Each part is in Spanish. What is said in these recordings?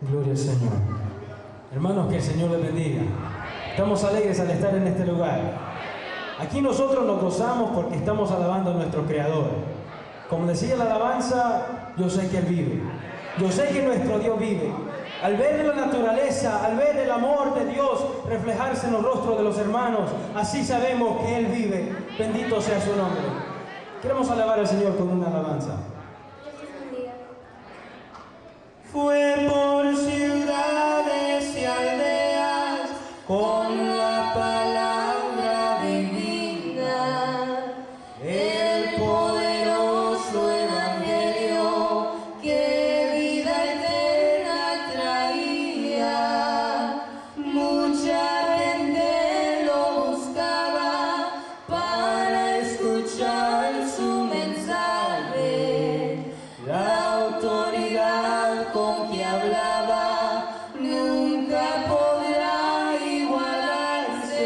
Gloria al Señor. Hermanos, que el Señor les bendiga. Estamos alegres al estar en este lugar. Aquí nosotros nos gozamos porque estamos alabando a nuestro Creador. Como decía la alabanza, yo sé que Él vive. Yo sé que nuestro Dios vive. Al ver la naturaleza, al ver el amor de Dios reflejarse en los rostros de los hermanos, así sabemos que Él vive. Bendito sea su nombre. Queremos alabar al Señor con una alabanza. Fue por ciudades y aldeas con la palabra divina, el poderoso evangelio que vida eterna traía. Mucha gente lo buscaba para escuchar su mensaje. La autoridad con que hablaba nunca podrá igualarse.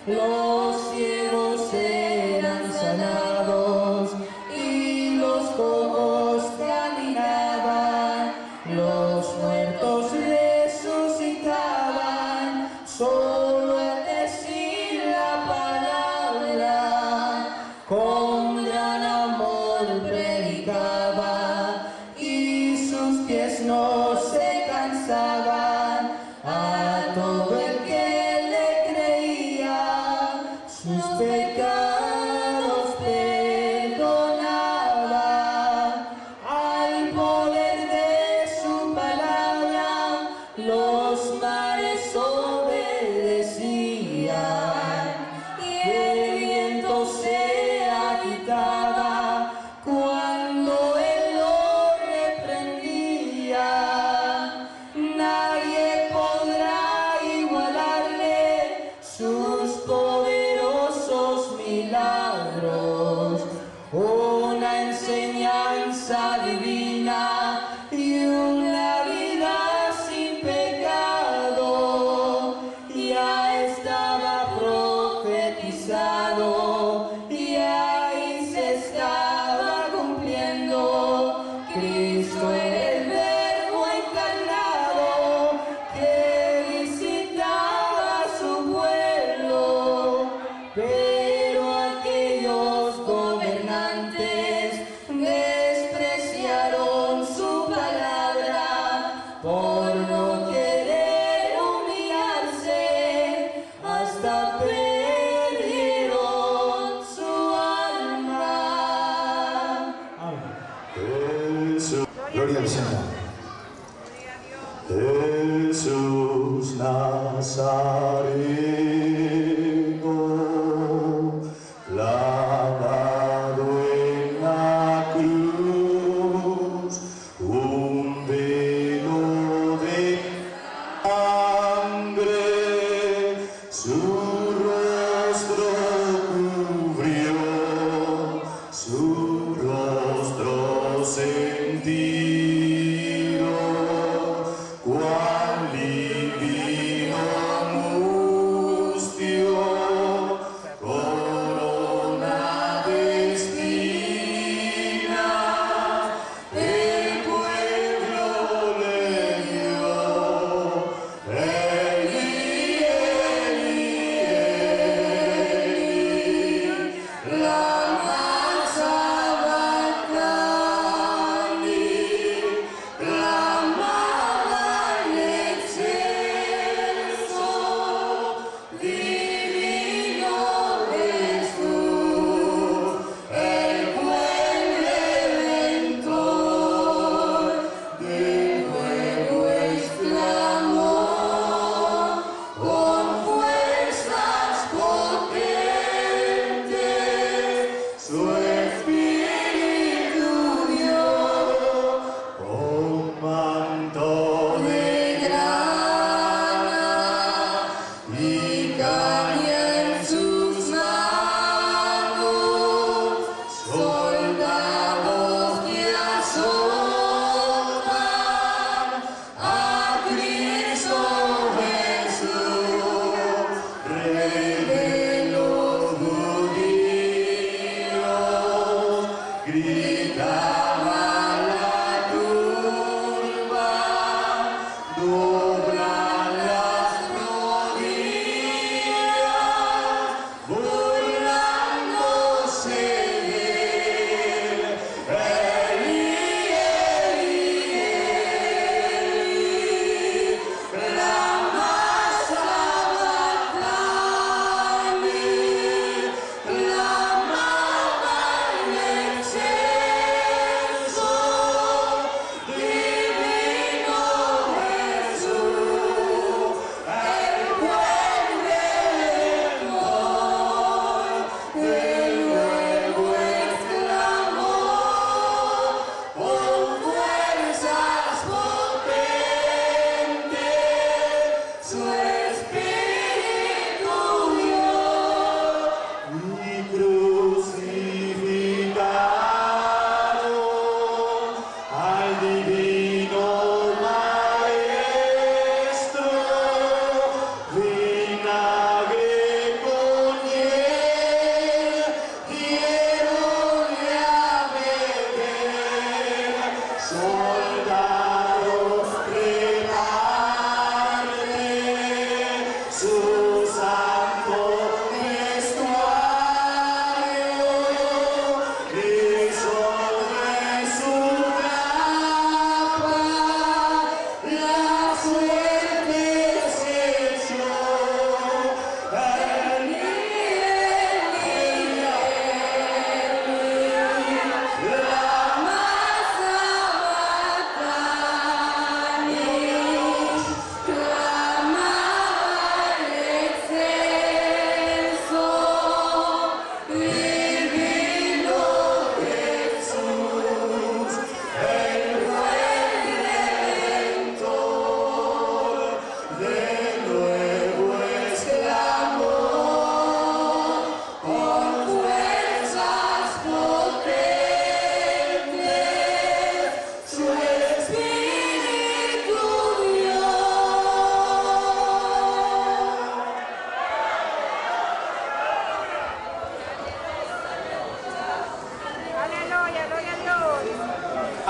Los ciegos eran sanados y los cojos caminaban, los muertos resucitaban solo al decir la palabra. Con gran amor predicaba y sus pies no se cansaban. A todo el que le creía, sus pecados perdonaba. Al poder de su palabra, los mares obedecían y el viento se agitaba cuando Él lo reprendía. Nadie podrá igualarle sus poderosos milagros. Una enseñanza divina y una vida sin pecado. Ya estaba profetizado y ahí se estaba cumpliendo. Cristo era el Verbo encarnado que visitaba a su pueblo. Pero aquellos gobernantes despreciaron su palabra por no querer humillarse, hasta perdieron su alma. Jesús, gloria al Señor. Jesús Nazareno, clavado en la cruz, un velo de sangre su rostro cubrió, su rostro sentido, cuán divino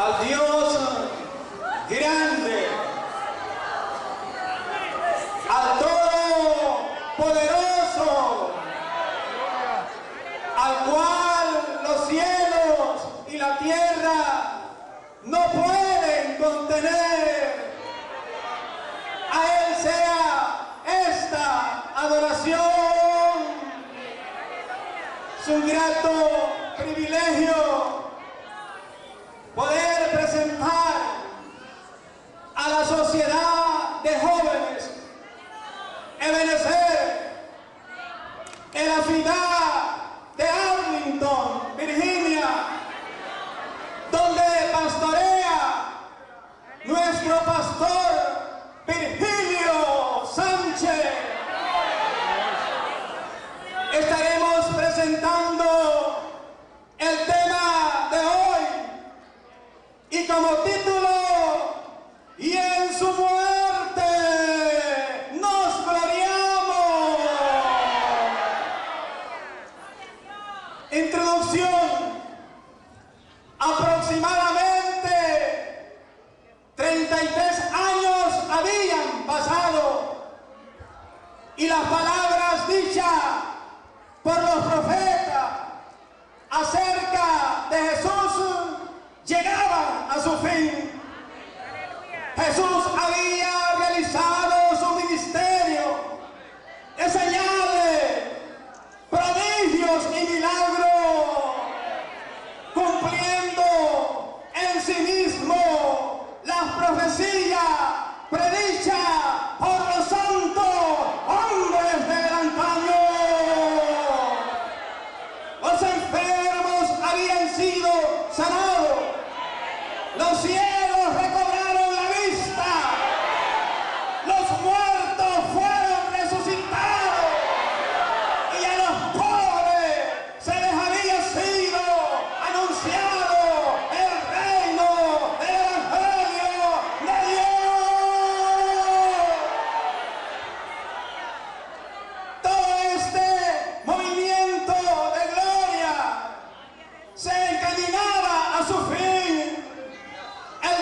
al Dios grande, al Todopoderoso, al cual los cielos y la tierra no pueden contener. A Él sea esta adoración. Es un grato privilegio poder presentar a la sociedad de jóvenes Ebenezer en la ciudad de Arlington, Virginia, donde pastorea nuestro pastor Virgilio Sánchez. Estaremos presentando el tema de hoy y como título: y en su muerte nos gloriamos. Introducción. Aproximadamente 33 años habían pasado y las palabras dichas por los profetas acerca de Jesús llegaban a su fin. Jesús había realizado su ministerio de señales, prodigios y milagros, cumpliendo en sí mismo las profecías predichas por los santos hombres del antaño. Los enfermos habían sido sanados, los cielos recobraron la vista, los muertos fueron resucitados y a los pobres se les había sido anunciado el reino del Evangelio de Dios. Todo este movimiento de gloria se encaminaba a su fin. El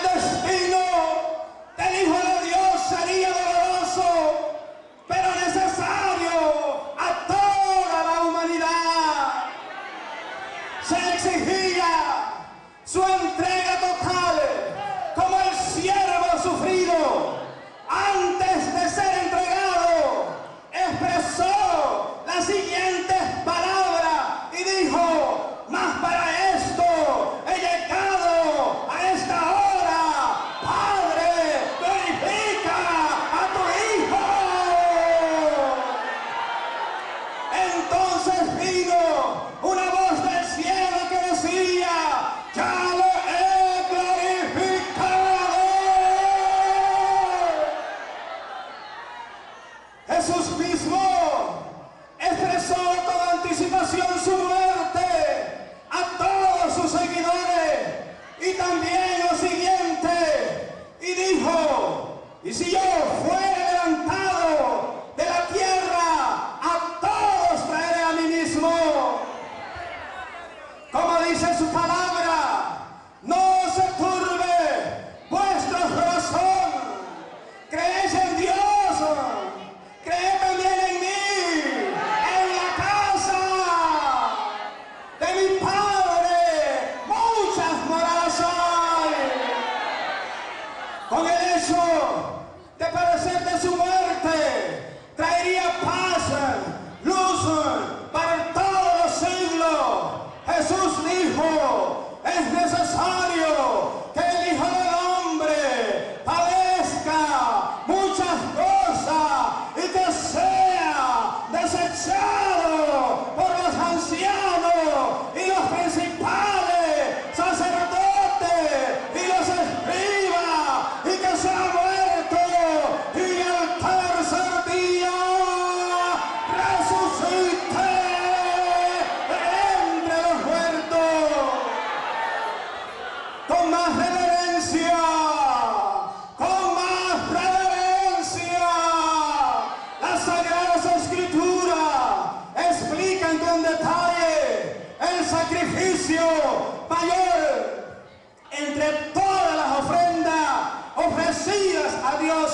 Dios,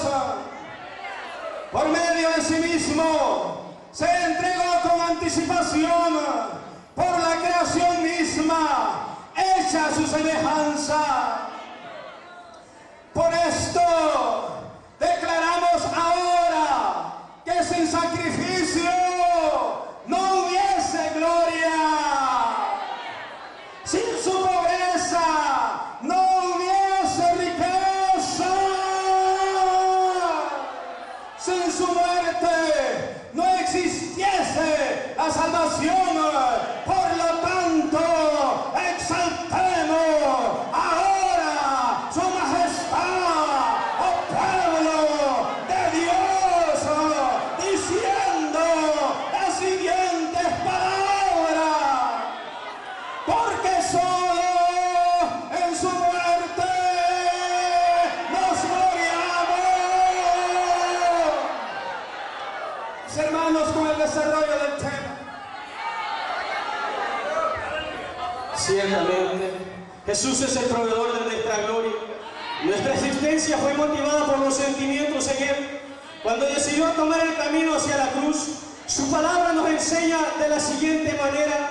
por medio de sí mismo, se entregó con anticipación por la creación misma, hecha a su semejanza. Por esto declaramos ahora que sin sacrificio no hubiese gloria. Sin su pobreza no hubiese riqueza. Sin su muerte no existiese la salvación. Por lo tanto, exaltemos ahora su majestad, oh pueblo de Dios, diciendo las siguientes palabras: porque solo en su muerte nos gloriamos. Mis hermanos, con el desarrollo del tema. Ciertamente, Jesús es el proveedor de nuestra gloria. Nuestra existencia fue motivada por los sentimientos en Él. Cuando decidió tomar el camino hacia la cruz, su palabra nos enseña de la siguiente manera: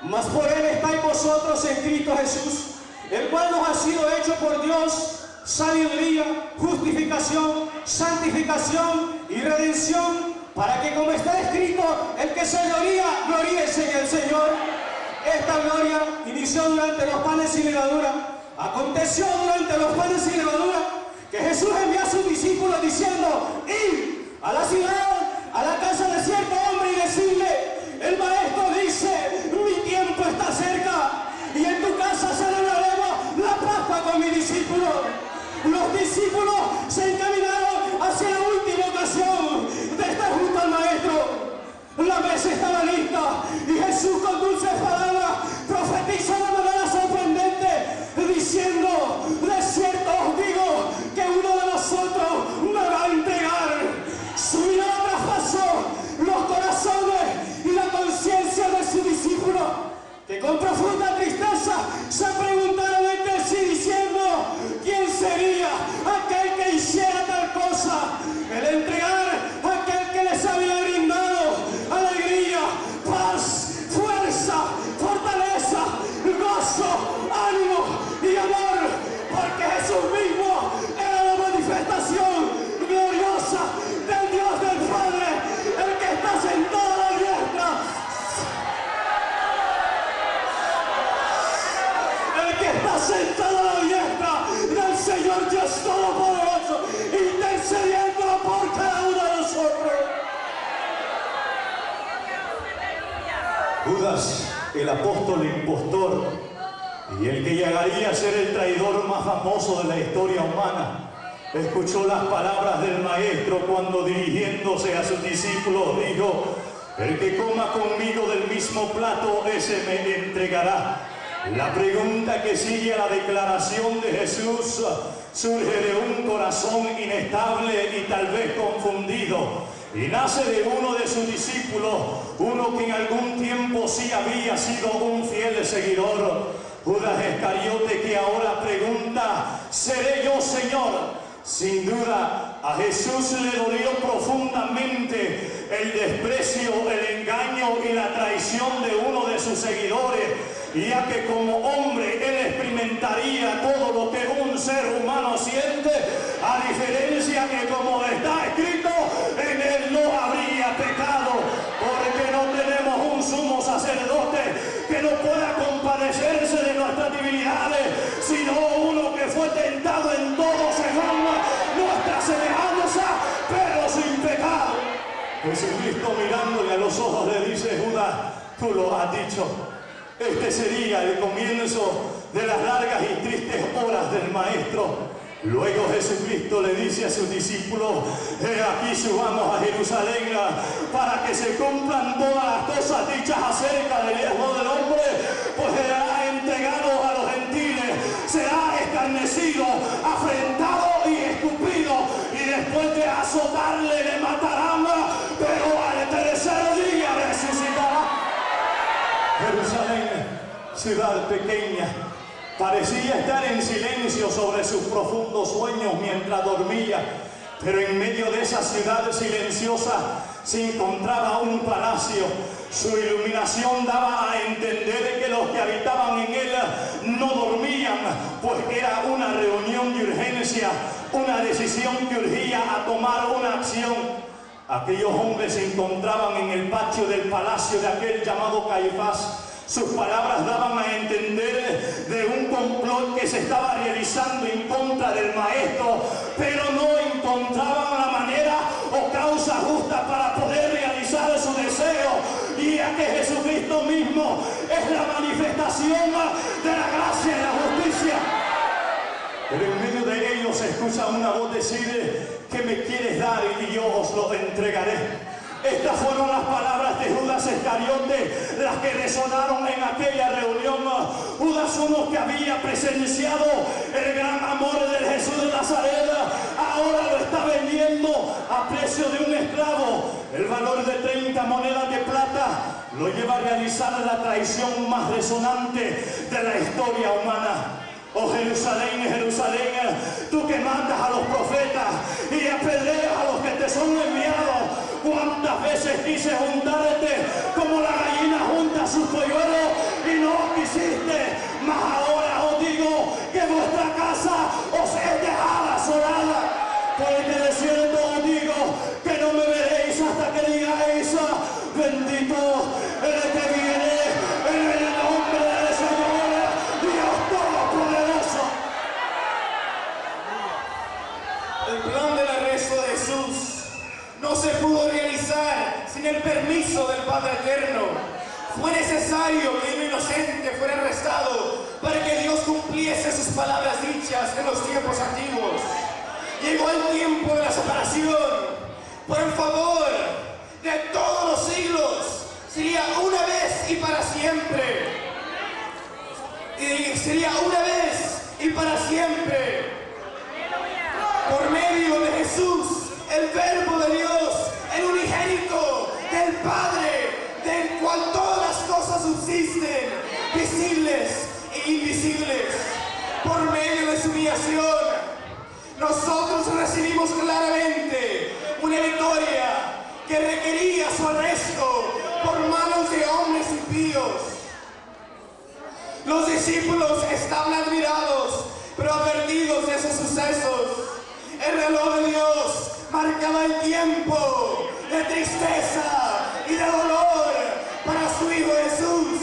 mas por Él estáis vosotros en Cristo Jesús, el cual nos ha sido hecho por Dios sabiduría, justificación, santificación y redención, para que, como está escrito, el que se gloría, gloríese en el Señor. Esta gloria inició durante los panes y levadura. Aconteció durante los panes y levadura que Jesús envió a sus discípulos diciendo: id a la ciudad, a la casa de cierto hombre, y decirle: el maestro dice, mi tiempo está cerca, y en tu casa celebraremos la Pascua con mis discípulos. Los discípulos se encaminaron hacia la última ocasión de estar junto al maestro. La mesa estaba lista y Jesús, con dulces palabras, profetizó de manera sorprendente, diciendo: de cierto os digo que uno de nosotros me va a entregar. Su mirada traspasó los corazones y la conciencia de sus discípulos, que con profunda tristeza se preguntaron entre sí diciendo: ¿quién sería aquel que hiciera tal cosa? El entregar a aquel que les había brindado alegría, paz, fuerza, fortaleza, gozo, ánimo y amor, porque Jesús mismo era la manifestación gloriosa del Dios del Padre, el que está sentado a la diestra. El que está sentado a la diestra del Señor Dios Todopoderoso, intercediendo por cada uno de nosotros. Judas, el apóstol impostor y el que llegaría a ser el traidor más famoso de la historia humana, escuchó las palabras del maestro cuando, dirigiéndose a sus discípulos, dijo: el que coma conmigo del mismo plato, ese me entregará. La pregunta que sigue a la declaración de Jesús surge de un corazón inestable y tal vez confundido, y nace de uno de sus discípulos, uno que en algún tiempo sí había sido un fiel seguidor, Judas Iscariote, que ahora pregunta: ¿seré yo, Señor? Sin duda, a Jesús le dolió profundamente el desprecio, el engaño y la traición de uno de sus seguidores, ya que como hombre él experimentaría todo lo que un ser humano siente, a diferencia que, como está escrito, en él no habría pecado, porque no tenemos un sumo sacerdote que no pueda compadecerse de nuestras debilidades, sino uno que fue tentado en todo según nuestra semejanza, pero sin pecado. Jesucristo, mirándole a los ojos, le dice: Judas, tú lo has dicho. Este sería el comienzo de las largas y tristes horas del Maestro. Luego Jesucristo le dice a sus discípulos: he aquí subamos a Jerusalén para que se cumplan todas las cosas dichas acerca del Hijo del Hombre, pues será entregado a los gentiles, será escarnecido, afrentado y escupido, y después de azotarle le matarán, pero al tercer día resucitará. Jerusalén, ciudad pequeña, parecía estar en silencio sobre sus profundos sueños mientras dormía. Pero en medio de esa ciudad silenciosa se encontraba un palacio. Su iluminación daba a entender que los que habitaban en él no dormían, pues era una reunión de urgencia, una decisión que urgía a tomar una acción. Aquellos hombres se encontraban en el patio del palacio de aquel llamado Caifás. Sus palabras daban a entender de un complot que se estaba realizando en contra del maestro, pero no encontraban la manera o causa justa para poder realizar su deseo. Y a que Jesucristo mismo es la manifestación de la gracia y la justicia. Pero en medio de ellos se escucha una voz decir: ¿qué me quieres dar? Y yo os lo entregaré. Estas fueron las palabras de Judas Iscariote, las que resonaron en aquella reunión. Judas, uno que había presenciado el gran amor del Jesús de Nazaret, ahora lo está vendiendo a precio de un esclavo. El valor de 30 monedas de plata lo lleva a realizar la traición más resonante de la historia humana. Oh Jerusalén, Jerusalén, tú que mandas a los profetas y apedreas a los que te son enviados, cuántas veces quise juntarte como la gallina junta sus polluelos y no quisiste, mas ahora os digo que vuestra casa os es dejada asolada. Porque de cierto os digo que no me veréis hasta que digáis: bendito el que viene en el nombre del Señor Dios Todopoderoso. El plan del arresto de Jesús no se pudo realizar sin el permiso del Padre Eterno. Fue necesario que un inocente fuera arrestado para que Dios cumpliese sus palabras dichas en los tiempos antiguos. Llegó el tiempo de la separación. Por el favor de todos los siglos, sería una vez y para siempre. Y sería una vez y para siempre. Por medio de Jesús, el Verbo de Dios, el unigénito del Padre, del cual todas las cosas subsisten, visibles e invisibles. Por medio de su humillación, nosotros recibimos claramente una victoria que requería su arresto por manos de hombres impíos. Los discípulos estaban admirados, pero advertidos de esos sucesos. El reloj de Dios marcaba el tiempo de tristeza y de dolor para su Hijo Jesús.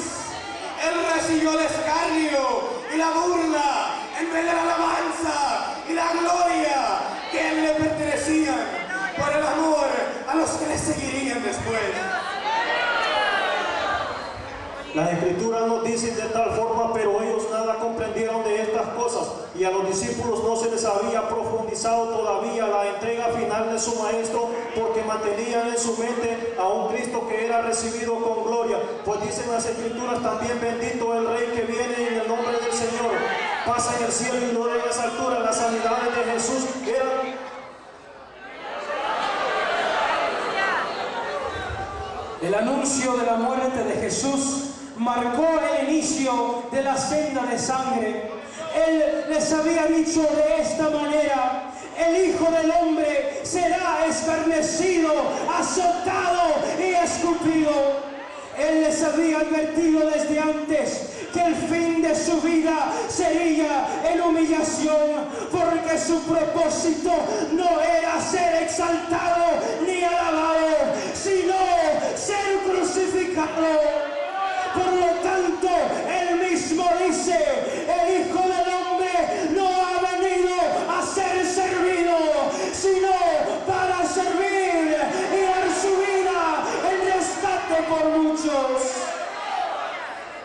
Él recibió el escarnio y la burla en vez de la alabanza y la gloria que a él le pertenecían por el amor a los que le seguirían después. Las escrituras nos dicen de tal forma, pero ellos nada comprendieron de estas cosas, y a los discípulos no se les había profundizado todavía la entrega final de su maestro, porque mantenían en su mente a un Cristo que era recibido con gloria. Pues dicen las escrituras también: bendito el Rey que viene en el nombre del Señor. Pasa en el cielo y gloria en las alturas. Las sanidades de Jesús eran El anuncio de la muerte de Jesús marcó el inicio de la senda de sangre. Él les había dicho de esta manera: el Hijo del Hombre será escarnecido, azotado y escupido. Él les había advertido desde antes que el fin de su vida sería en humillación, porque su propósito no era ser exaltado ni alabado, sino ser crucificado. Por lo tanto, él mismo dice: el Hijo del Hombre no ha venido a ser servido, sino para servir y dar su vida en rescate por muchos.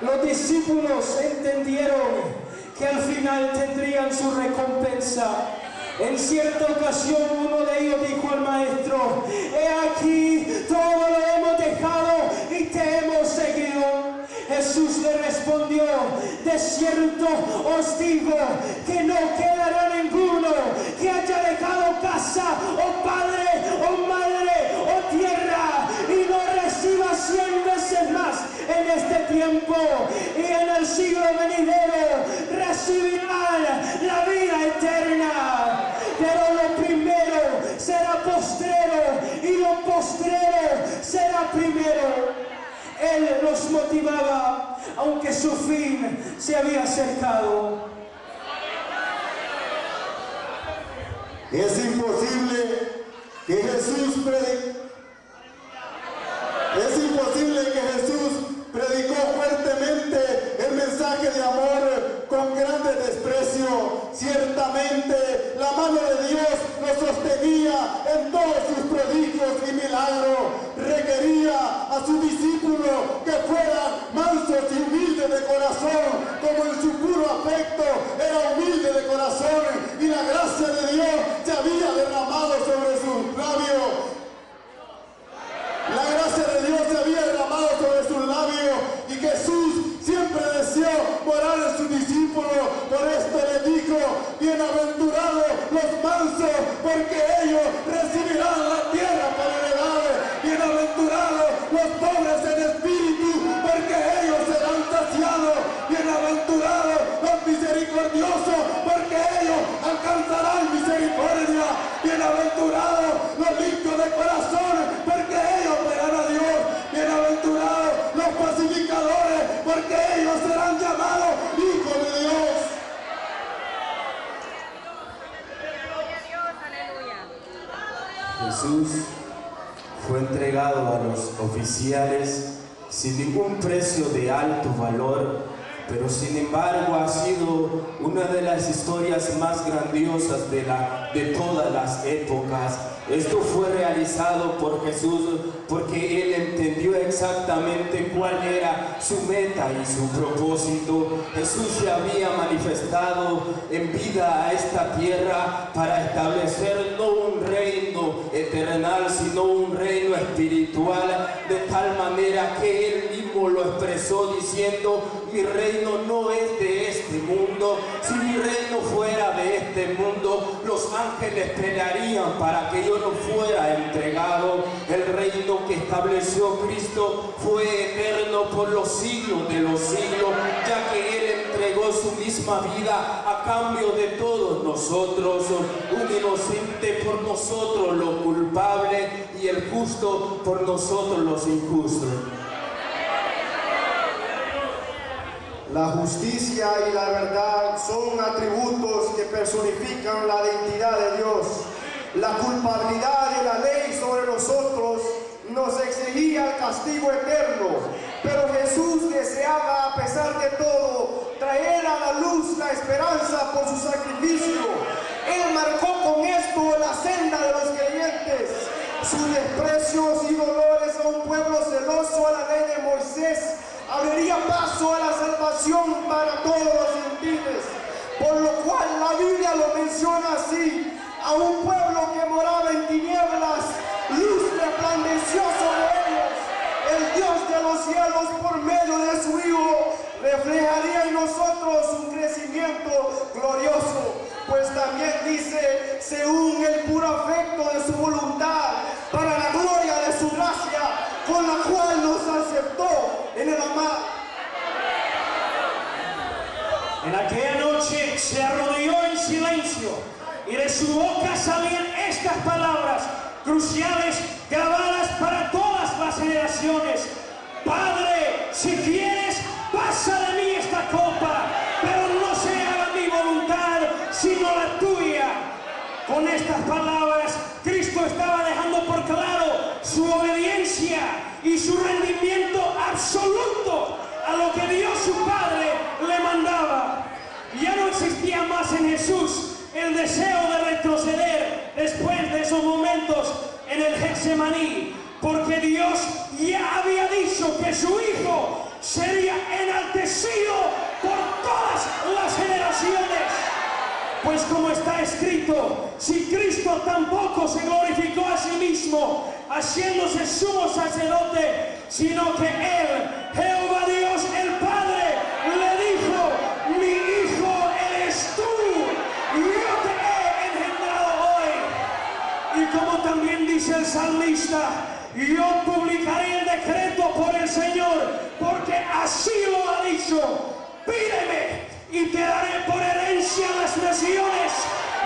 Los discípulos entendieron que al final tendrían su recompensa. En cierta ocasión uno de ellos dijo al maestro: he aquí, todo lo hemos dejado y te hemos seguido. Jesús le respondió: de cierto os digo que no quedará ninguno que haya dejado casa o padre o madre o tierra y no reciba 100 veces más en este tiempo, y en el siglo venidero recibirán la vida eterna. Pero lo primero los motivaba, aunque su fin se había acercado. Es imposible que Jesús predicó fuertemente el mensaje de amor con grande desprecio. Ciertamente la mano de Dios lo sostenía en todos sus prodigios y milagros. Requería a sus discípulos que fueran mansos y humildes de corazón, como en su puro afecto era humilde de corazón, y la gracia de Dios se había derramado sobre sus labios. La gracia de Dios se había derramado sobre sus labios, y Jesús siempre deseó morar en sus discípulos. Por esto les dijo: bienaventurados los mansos, porque ellos recibirán la tierra para heredad. Bienaventurados los pobres en espíritu, porque ellos serán saciados. Bienaventurados los misericordiosos, porque ellos alcanzarán misericordia. Bienaventurados los limpios de corazón, porque ellos verán a Dios. Bienaventurados los pacificadores, porque ellos serán llamados hijos de Dios. Jesús fue entregado a los oficiales sin ningún precio de alto valor, pero sin embargo ha sido una de las historias más grandiosas de todas las épocas. Esto fue realizado por Jesús porque Él entendió exactamente cuál era su meta y su propósito. Jesús se había manifestado en vida a esta tierra para establecer no un reino eternal, sino un reino espiritual, de tal manera que Él mismo lo expresó diciendo: mi reino no es de este mundo. Si mi reino fuera de este mundo, los ángeles pelearían para que yo no fuera entregado. El reino que estableció Cristo fue eterno por los siglos de los siglos, ya que Él entregó su misma vida a cambio de todos nosotros, un inocente por nosotros los culpables y el justo por nosotros los injustos. La justicia y la verdad son atributos que personifican la identidad de Dios. La culpabilidad de la ley sobre nosotros nos exigía el castigo eterno, pero Jesús deseaba, a pesar de todo, traer a la luz la esperanza por su sacrificio. Él marcó con esto la senda de los creyentes. Sus desprecios y dolores a un pueblo celoso a la ley de Moisés abriría paso a la salvación para todos los gentiles, por lo cual la Biblia lo menciona así: a un pueblo que moraba en tinieblas, luz resplandeció sobre ellos. El Dios de los cielos, por medio de su Hijo, reflejaría en nosotros un crecimiento glorioso, pues también dice: según el puro afecto de su voluntad, para la gloria de su gracia, con la cual nos aceptó en el amado. En aquella noche se arrodilló en silencio, y de su boca salían estas palabras cruciales grabadas para todas las generaciones: Padre, si quieres, pasa de mí esta copa, pero no se haga mi voluntad, sino la tuya. Con estas palabras, Cristo estaba dejando por claro su obediencia y su rendimiento absoluto a lo que Dios su Padre le mandaba. Ya no existía más en Jesús el deseo de retroceder después de esos momentos en el Getsemaní, porque Dios ya había dicho que su Hijo sería enaltecido por todas las generaciones. Pues como está escrito, si Cristo tampoco se glorificó a sí mismo, haciéndose sumo sacerdote, sino que Él, Jehová Dios el Padre, le dijo: mi Hijo eres tú, y yo te he engendrado hoy. Y como también dice el salmista: yo publicaré el decreto por el Señor, porque así lo ha dicho. Pídeme y te daré por herencia las naciones,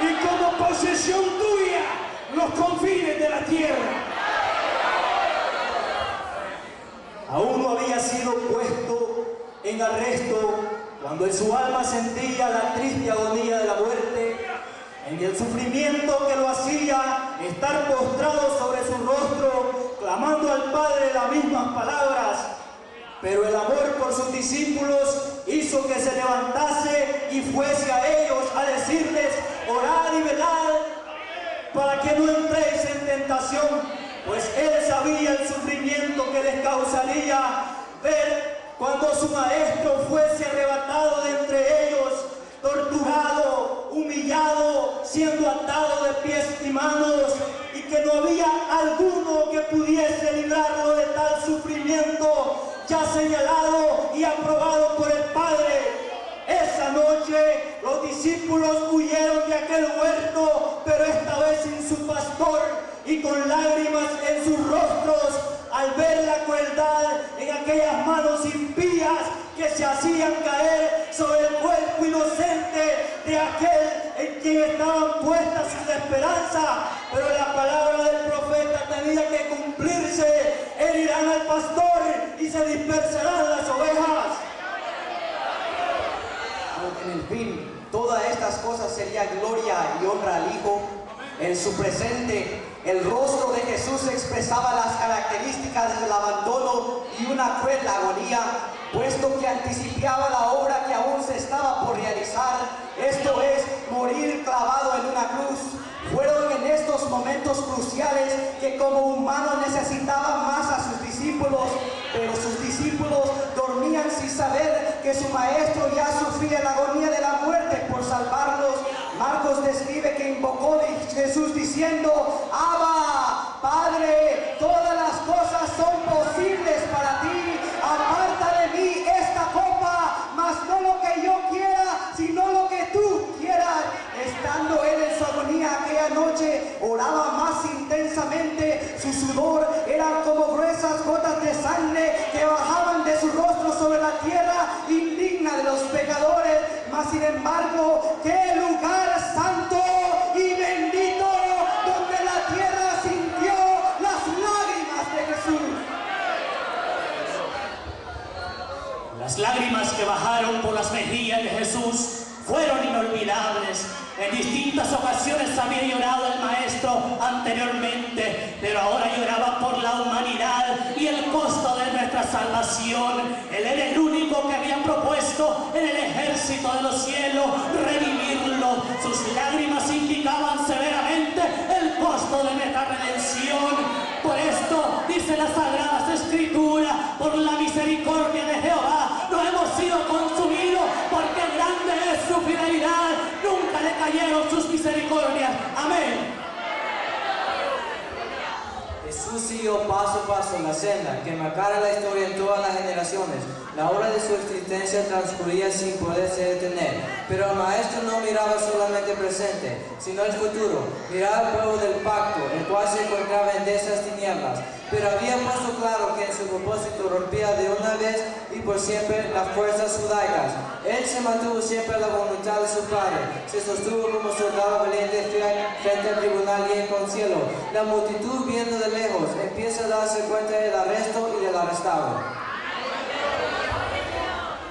y como posesión tuya los confines de la tierra. Aún no había sido puesto en arresto cuando en su alma sentía la triste agonía de la muerte, en el sufrimiento que lo hacía estar postrado sobre su rostro, clamando al Padre las mismas palabras. Pero el amor por sus discípulos hizo que se levantase y fuese a ellos a decirles: orad y velad para que no entréis en tentación, pues él sabía el sufrimiento que les causaría ver cuando su maestro fuese arrebatado de entre ellos, torturado, humillado, siendo atado de pies y manos, y que no había alguno que pudiese librarlo de tal sufrimiento ya señalado y aprobado por el Padre. Esa noche los discípulos huyeron de aquel huerto, pero esta vez sin su pastor y con lágrimas en sus rostros al ver la crueldad en aquellas manos impías que se hacían caer sobre el cuerpo inocente de aquel en quien estaban puestas sus esperanzas. Pero la palabra del profeta tenía que cumplirse: herirán al pastor y se dispersarán las ovejas. En el fin, todas estas cosas serían gloria y honra al Hijo. En su presente, el rostro de Jesús expresaba las características del abandono y una cruel agonía, puesto que anticipaba la obra que aún se estaba por realizar, esto es, morir clavado en una cruz. Fueron en estos momentos cruciales que como humano necesitaba más a sus discípulos, pero sus discípulos dormían sin saber que su maestro ya sufría la agonía de la muerte por salvarlos. Marcos describe que invocó a Jesús diciendo: Abba, Padre, todas las cosas son posibles para ti, aparta de mí esta copa, mas no lo que yo quiera, sino lo que tú quieras. Estando él en su agonía aquella noche, oraba más intensamente, su sudor eran como gruesas gotas de sangre que bajaban de su rostro sobre la tierra indigna de los pecadores. Mas sin embargo, qué lugar santo y bendito, donde la tierra sintió las lágrimas de Jesús. Las lágrimas que bajaron por las mejillas de Jesús fueron inolvidables. En distintas ocasiones había llorado el Maestro anteriormente, pero ahora lloraba por la humanidad y el costo de nuestra salvación. Él era el único que había propuesto en el ejército de los cielos revivirlo. Sus lágrimas indicaban severamente el costo de nuestra redención. Por esto dice las Sagradas Escrituras: por la misericordia de Jehová no hemos sido consumidos, porque grande es su fidelidad, nunca le cayeron sus misericordias. Amén. Jesús siguió paso a paso la senda que marcara la historia en todas las generaciones. La hora de su existencia transcurría sin poderse detener, pero el Maestro no miraba solamente el presente, sino el futuro. Miraba el pueblo del pacto, el cual se encontraba en esas tinieblas, pero había puesto claro que en su propósito rompía de una vez y por siempre las fuerzas judaicas. Él se mantuvo siempre a la voluntad de su Padre, se sostuvo como soldado valiente frente al tribunal y en concilio. La multitud, viendo de lejos, empieza a darse cuenta del arresto y del arrestado.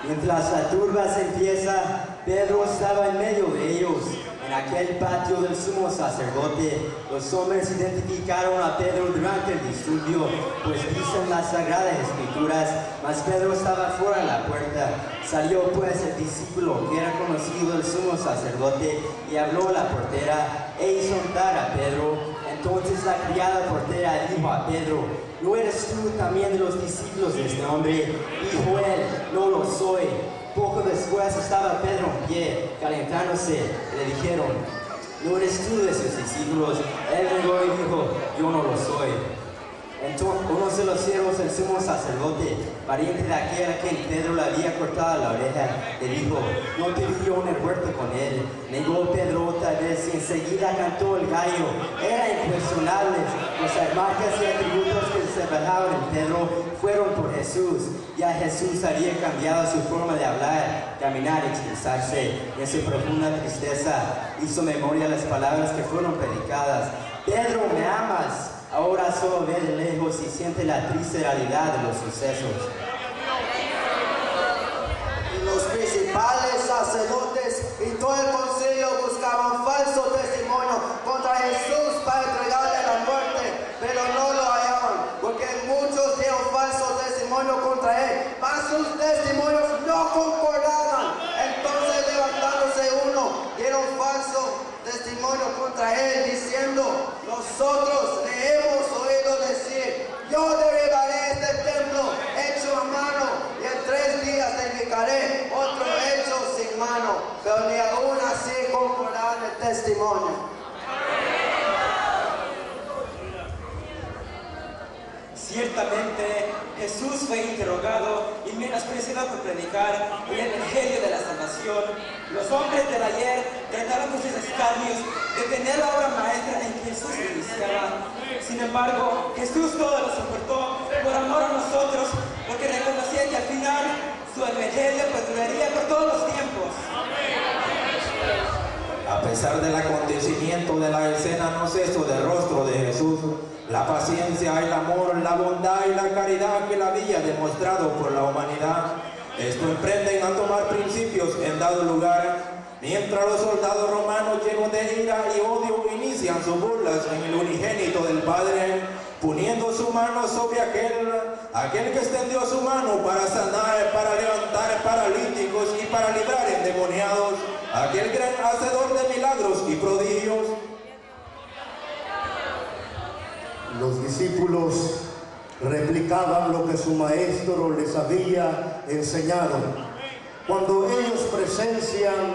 Mientras la turba se empieza, Pedro estaba en medio de ellos. En aquel patio del sumo sacerdote, los hombres identificaron a Pedro durante el disturbio, pues dicen las Sagradas Escrituras: mas Pedro estaba fuera de la puerta. Salió pues el discípulo que era conocido del sumo sacerdote y habló a la portera e hizo entrar a Pedro. Entonces la criada portera dijo a Pedro: ¿no eres tú también de los discípulos de este hombre? Dijo él: no lo soy. Poco después estaba Pedro en pie, calentándose. Le dijeron: ¿no eres tú de sus discípulos? Él negó y dijo: yo no lo soy. Entonces uno de los siervos del sumo sacerdote, pariente de aquel a quien Pedro le había cortado la oreja, le dijo: ¿no te vi yo en el huerto con él? Negó Pedro otra vez y enseguida cantó el gallo. Eran incuestionables. Las marcas y atributos que se bajaban en Pedro fueron por Jesús. Ya Jesús había cambiado su forma de hablar, caminar y expresarse. En su profunda tristeza hizo memoria de las palabras que fueron predicadas: Pedro, ¿me amas? Ahora solo ve de lejos y siente la triste realidad de los sucesos. Y los principales sacerdotes y todo el concilio buscaban falso testimonio contra Jesús para entregarle la muerte, pero no lo hallaban, porque muchos dieron falso testimonio contra él, mas sus testimonios no concordaban. Entonces, levantándose uno, dieron falso testimonio contra él, diciendo: nosotros le hemos oído decir, yo derribaré este templo hecho a mano y en 3 días edificaré otro hecho sin mano, pero ni aún así concordaban el testimonio. Ciertamente Jesús fue interrogado y menospreciado por predicar el evangelio de la salvación. Los hombres del ayer trataron con sus escarnios de tener la obra maestra en que Jesús iniciaba. Sin embargo, Jesús todo lo soportó por amor a nosotros, porque reconocía que al final su evangelio perduraría por todos los tiempos. A pesar del acontecimiento de la escena, no cesó del rostro de Jesús la paciencia, el amor, la bondad y la caridad que le había demostrado por la humanidad. Esto emprenden a tomar principios en dado lugar, mientras los soldados romanos llenos de ira y odio inician sus burlas en el unigénito del Padre, poniendo su mano sobre aquel que extendió su mano para sanar, para levantar paralíticos y para librar endemoniados, aquel gran hacedor de milagros y prodigios. Los discípulos replicaban lo que su maestro les había enseñado. Cuando ellos presencian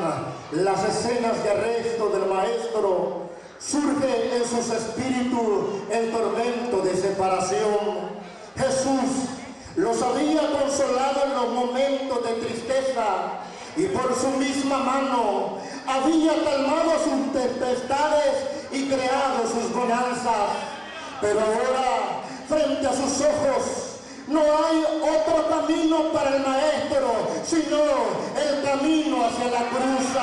las escenas de arresto del maestro, surge en sus espíritus el tormento de separación. Jesús los había consolado en los momentos de tristeza y por su misma mano había calmado sus tempestades y creado sus bonanzas. Pero ahora, frente a sus ojos, no hay otro camino para el maestro, sino el camino hacia la cruz.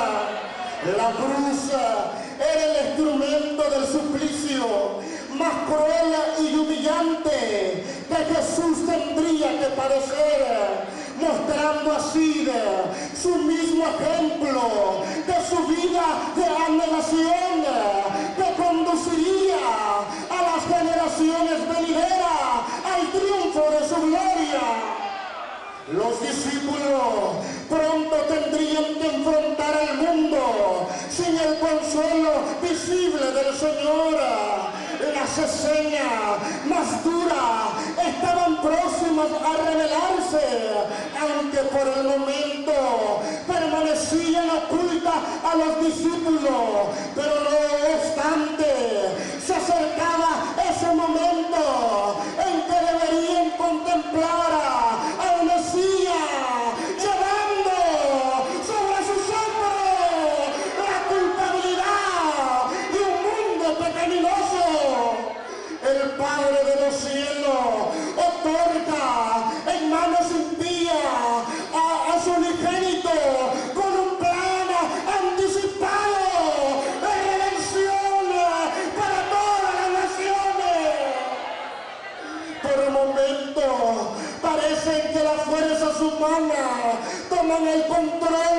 La cruz era el instrumento del suplicio más cruel y humillante que Jesús tendría que padecer, mostrando así su mismo ejemplo de su vida de abnegación que conduciría a las generaciones venideras al triunfo de su gloria. Los discípulos pronto tendrían que enfrentar al mundo sin el consuelo visible del Señor. Las escenas más duras estaban próximas a revelarse, aunque por el momento permanecían ocultas a los discípulos. Pero no obstante, se acercaba ese momento en que deberían contemplar al Mesías llevando sobre sus hombros la culpabilidad de un mundo pecaminoso. El Padre de los cielos otorga en manos impías a su unigénito con un plan anticipado de redención para todas las naciones. Por un momento parece que las fuerzas humanas toman el control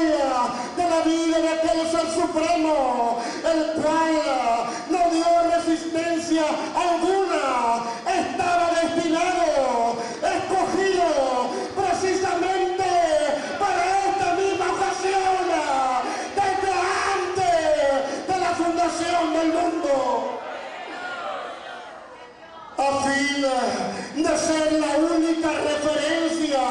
de la vida de aquel ser supremo, el cual no dio resistencia alguna, estaba destinado, escogido precisamente para esta misma ocasión, desde antes de la fundación del mundo. A fin de ser la única referencia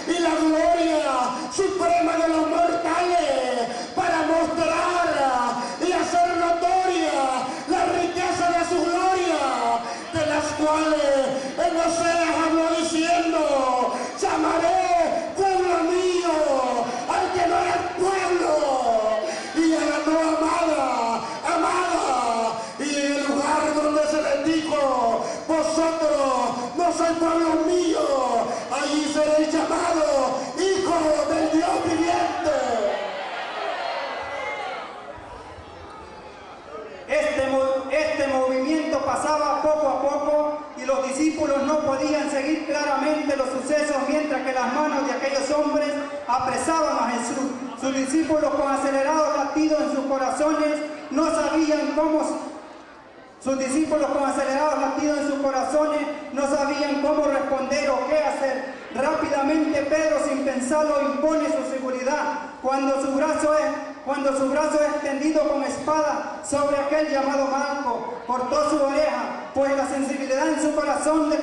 y la gloria suprema de los mortales, para mostrar y hacer notoria la riqueza de su gloria, de las cuales en Oseas habló diciendo: llamaré pueblo mío al que no es pueblo, y a la no amada, amada. Y en el lugar donde se les dijo: vosotros no sois pueblo mío, allí seréis llamados hijos del Dios viviente. Este movimiento pasaba poco a poco discípulos no podían seguir claramente los sucesos mientras que las manos de aquellos hombres apresaban a Jesús. Sus discípulos con acelerados latidos en sus corazones no sabían cómo responder o qué hacer. Rápidamente Pedro, sin pensarlo, impone su seguridad cuando su brazo extendido con espada sobre aquel llamado Malco cortó su oreja, pues la sensibilidad en su corazón de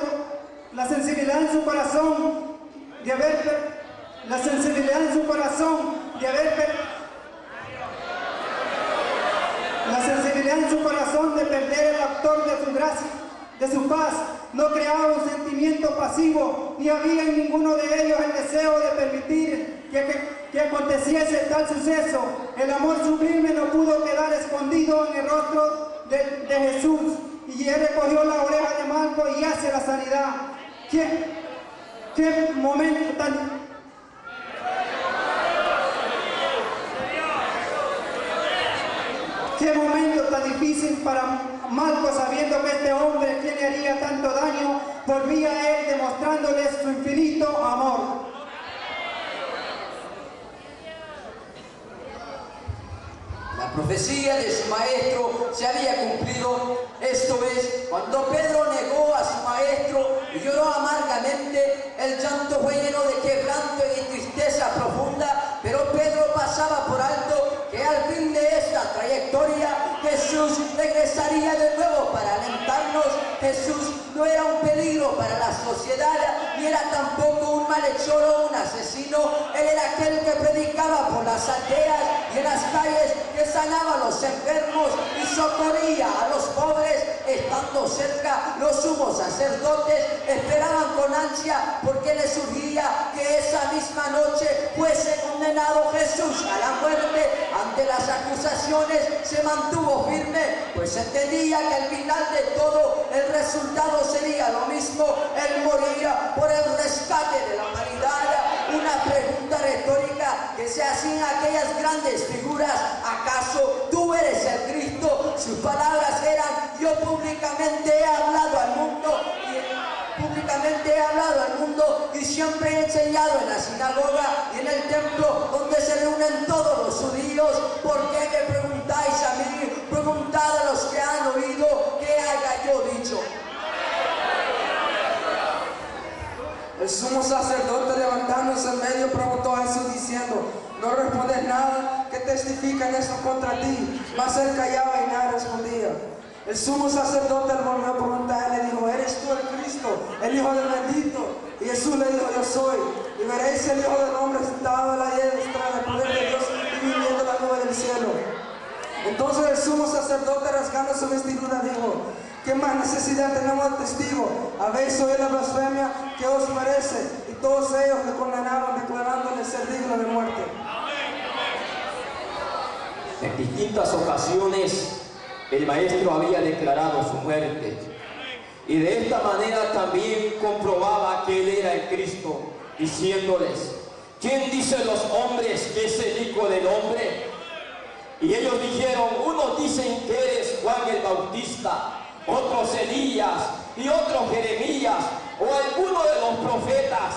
perder el actor de su gracia, de su paz, no creaba un sentimiento pasivo, ni había en ninguno de ellos el deseo de permitir que aconteciese tal suceso. El amor sublime no pudo quedar escondido en el rostro de Jesús, y él recogió la oreja de Malco y hace la sanidad. ¿Qué momento tan difícil para Malco, sabiendo que este hombre, quien le haría tanto daño, volvía a él demostrándole su infinito amor. La profecía de su maestro se había cumplido, esto es, cuando Pedro negó a su maestro y lloró amargamente, el llanto fue lleno de quebranto y de tristeza profunda, pero Pedro pasaba por alto que al fin de esta trayectoria Jesús regresaría de nuevo para alentarnos. Jesús no era un peligro para la sociedad, ni era tampoco un malhechor o un asesino. Él era aquel que predicaba por las aldeas y en las calles, que sanaba a los enfermos y socorría a los pobres. Estando cerca, los sumos sacerdotes esperaban con ansia porque les surgía que esa misma noche fuese condenado Jesús a la muerte. Ante las acusaciones se mantuvo firme, pues entendía que al final de todo el resultado sería lo mismo: él moría por el rescate de la humanidad. Una pregunta retórica que se hacían aquellas grandes figuras: ¿acaso tú eres el Cristo? Sus palabras eran: yo públicamente he hablado al mundo y siempre he enseñado en la sinagoga y en el templo donde se reúnen todos los judíos. ¿Por qué me preguntáis a mí? Preguntad a los que han oído qué haya yo dicho. El sumo sacerdote, levantándose en medio, preguntó a Jesús diciendo: ¿no respondes nada? ¿Qué testifican esto contra ti? Mas él callaba y nada respondía. El sumo sacerdote le volvió a preguntar y le dijo: ¿eres tú el Cristo, el Hijo del Bendito? Y Jesús le dijo: yo soy. Y veréis el Hijo del Hombre sentado a la diestra del poder de Dios y viniendo la nube del cielo. Entonces el sumo sacerdote, rasgando su vestidura, dijo: ¿qué más necesidad tenemos de testigo? Habéis oído la blasfemia que os merece. Y todos ellos le condenaron, declarándole ser digno de muerte. En distintas ocasiones el maestro había declarado su muerte, y de esta manera también comprobaba que él era el Cristo, diciéndoles: ¿quién dicen los hombres que es el Hijo del Hombre? Y ellos dijeron: unos dicen que eres Juan el Bautista, otros Elías, y otros Jeremías, o alguno de los profetas.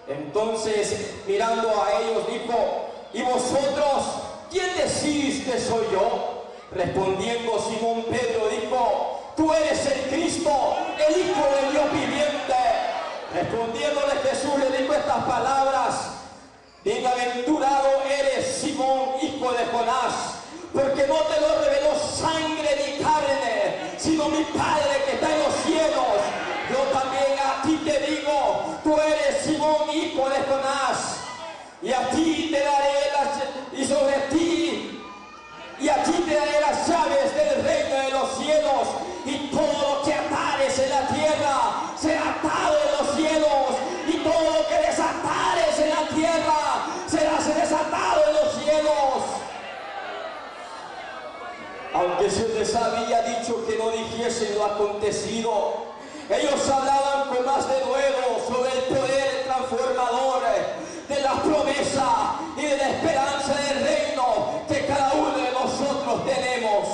Entonces, mirando a ellos, dijo: ¿y vosotros quién decís que soy yo? Respondiendo Simón Pedro dijo: tú eres el Cristo, el Hijo del Dios viviente. Respondiéndole Jesús le dijo estas palabras: bienaventurado eres, Simón, hijo de Jonás, porque no te lo reveló sangre ni carne, sino mi Padre que está en los cielos. Yo también a ti te digo: tú eres Simón, hijo de Jonás, y a ti te daré las llaves del reino de los cielos, y todo lo que atares en la tierra será atado en los cielos, y todo lo que desatares en la tierra será desatado en los cielos. Aunque se les había dicho que no dijesen lo acontecido, ellos hablaban con más denuedo sobre el poder transformador de la promesa y de la esperanza del reino que cada uno de nosotros tenemos.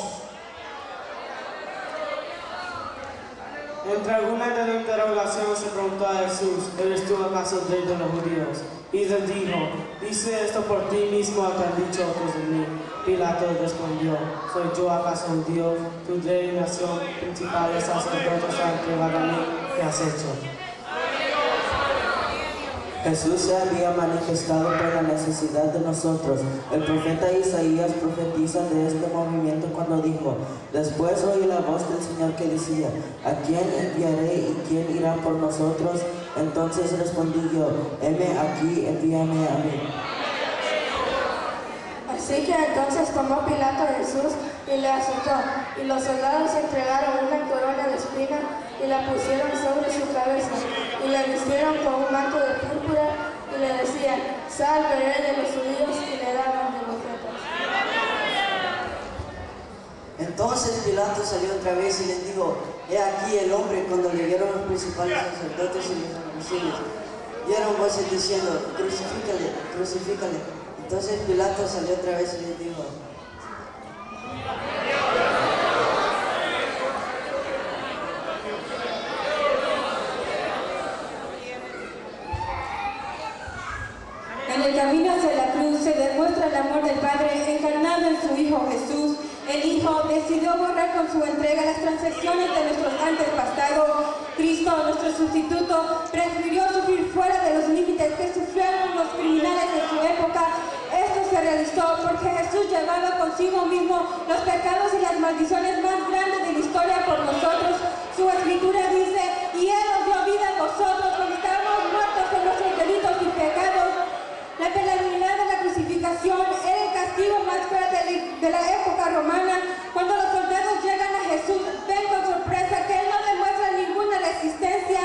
Entre algunas de las interrogaciones se preguntó a Jesús: ¿Eres tú acaso el rey de los judíos? Y les dijo: ¿dice esto por ti mismo que han dicho otros de mí? Pilato respondió: ¿soy yo acaso judío? Tu rey, nación, principales, sacerdotes, ¿qué has hecho? Jesús se había manifestado por la necesidad de nosotros. El profeta Isaías profetiza de este movimiento cuando dijo: después oí la voz del Señor que decía: ¿a quién enviaré y quién irá por nosotros? Entonces respondí yo: heme aquí, envíame a mí. Así que entonces tomó Pilato a Jesús y le azotó, y los soldados entregaron una corona de espinas y la pusieron sobre su cabeza, y le vistieron con un manto de púrpura, y le decían: salve, rey de los judíos, y le daban de bofetas. Entonces Pilato salió otra vez y les dijo: he aquí el hombre. Cuando le dieron los principales sacerdotes y los alguaciles, dieron voces diciendo: crucifícale, crucifícale. Entonces Pilato salió otra vez y les dijo: en el camino hacia la cruz se demuestra el amor del Padre encarnado en su Hijo Jesús. El Hijo decidió borrar con su entrega las transgresiones de nuestros antepasados. Cristo, nuestro sustituto, prefirió sufrir fuera de los límites que sufrieron los criminales de su época. Esto se realizó porque Jesús llevaba consigo mismo los pecados y las maldiciones más grandes de la historia por nosotros. Su escritura dice: y Él os dio vida a vosotros cuando estábamos muertos en nuestros delitos y pecados. La penalidad de la crucificación era el castigo más fuerte de la época romana. Cuando los soldados llegan a Jesús, ven con sorpresa que Él no demuestra ninguna resistencia.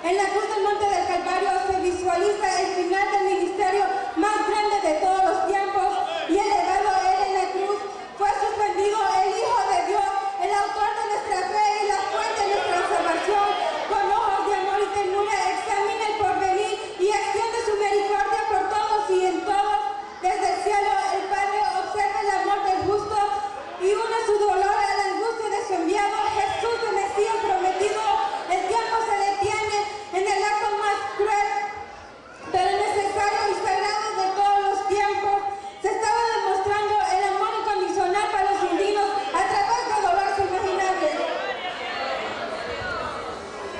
En la cruz del monte del Calvario se visualiza el final del ministerio más grande de todos los tiempos, y elevado Él en la cruz fue suspendido el Hijo de Dios, el autor de nuestra fe y la fuente de nuestra salvación. Con ojos de amor y ternura examina el porvenir y extiende su misericordia por todos y en todos. Desde el cielo el Padre observa el amor del justo y une su dolor a la angustia de su enviado. Jesús, el Mesías prometido. El tiempo se detiene en el acto más cruel, pero necesario y sagrado de todos los tiempos. Se estaba demostrando el amor incondicional para los indignos a través de dolores inimaginables.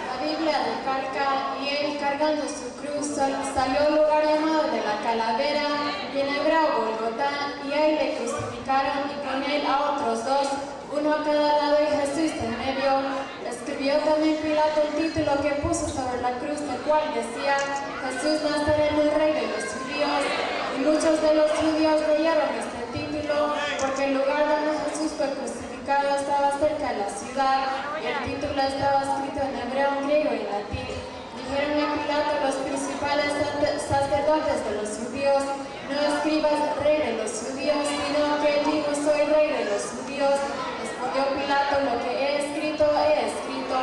La Biblia recalca: y él, cargando su cruz, salió al lugar llamado de la calavera, y en hebreo Golgotá, y ahí le crucificaron, y con él a otros dos, uno a cada lado y Jesús en medio. Escribió también Pilato el título que puso sobre la cruz, el cual decía: Jesús Nazareno, el rey de los judíos. Y muchos de los judíos leyeron este título, porque el lugar donde Jesús fue crucificado estaba cerca de la ciudad, y el título estaba escrito en hebreo, griego y latín. Dijeron a Pilato los principales sacerdotes de los judíos: no escribas rey de los judíos, sino que él dijo: soy rey de los judíos. Respondió Pilato: lo que he escrito, he escrito.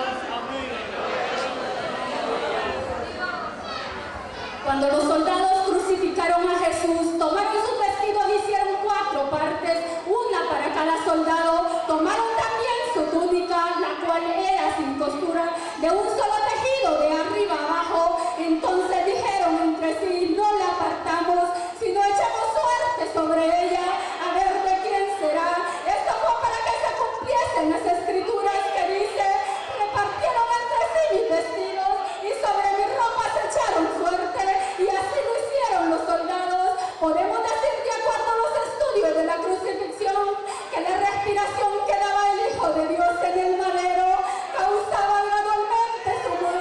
Cuando los soldados crucificaron a Jesús, tomaron sus vestidos y hicieron 4 partes, una para cada soldado. Tomaron también su túnica, la cual era sin costura, de un solo tejido de arriba abajo. Entonces dijeron entre sí: no la apartamos, sino echamos suerte sobre ella, a ver de quién será. Esto fue para que se cumpliesen las escrituras que dice: repartieron entre sí mis vestidos y sobre mis ropas echaron suerte. Y así lo hicieron los soldados. Podemos decir, de acuerdo a los estudios de la crucifixión, que la respiración que daba el Hijo de Dios en el madero causaba gradualmente su muerte.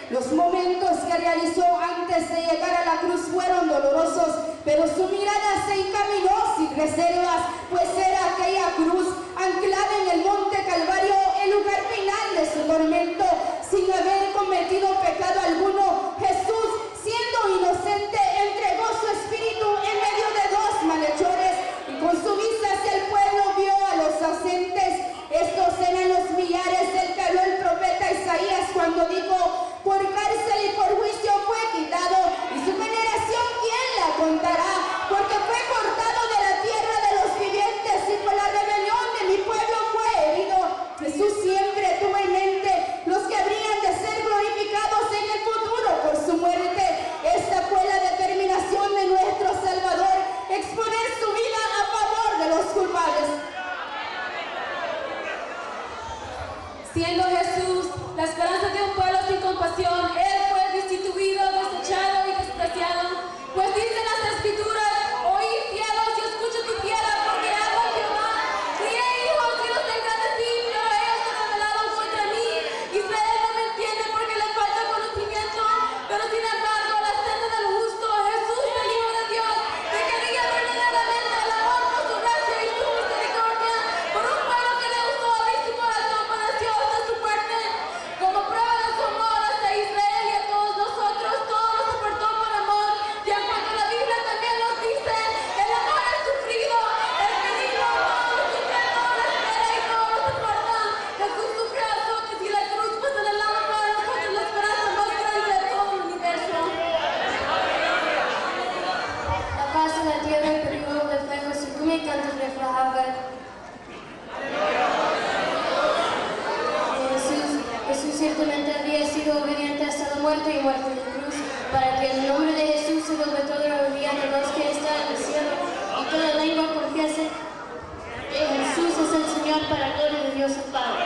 Los momentos que realizó antes de llegar a la cruz fueron dolorosos, pero su mirada se encaminó sin reservas, pues era aquella cruz anclada en el monte Calvario, el lugar final de su tormento. Sin haber cometido pecado alguno, Jesús, siendo inocente, entregó su espíritu en medio de dos malhechores y con su vista hacia el pueblo vio a los ausentes. Estos eran los millares del que habló el profeta Isaías cuando dijo: por cárcel y por juicio fue quitado, y su generación ¿quién la contará? Porque fue cortado de la tierra de los vivientes y por la rebelión de mi pueblo fue herido. Jesús siempre tuvo en mente los que habrían de ser glorificados en el futuro por su muerte. Esta fue la determinación de nuestro Salvador, exponer su vida a favor de los culpables. Siendo Jesús la esperanza de un pueblo sin compasión, Él fue destituido, desechado y despreciado. Pues dicen las Escrituras: oí cielos y escucho tu tierra, porque hago a Jehová. Crié hijos y los engrandecí, pero ellos se rebelaron contra mí. Israel no me entiende porque le falta conocimiento, pero sin embargo la senda del justo, Jesús el Hijo de Dios, de que diga verdaderamente el amor por su gracia y su misericordia, por un pueblo que le gustó y su corazón padeció hasta su muerte. Como prueba de su amor hacia Israel y a todos nosotros, todo lo soportó por amor. Y en cuanto la Biblia también nos dice: el amor es sufrido, el peligro, todo lo sufre, todo lo espera y todo lo soporta. Jesús sufrió azotes y la cruz, pues en el amor para nosotros la esperanza más grande de todo el universo. La paz en la tierra y peligro de fuego, su cumbre y cantos reflejaba. Jesús ciertamente había sido obediente hasta la muerte y muerte de cruz, para que el nombre de Jesús se doble toda la rodilla de los que están en el cielo y toda lengua confiese que Jesús es el Señor, para gloria de Dios el Padre.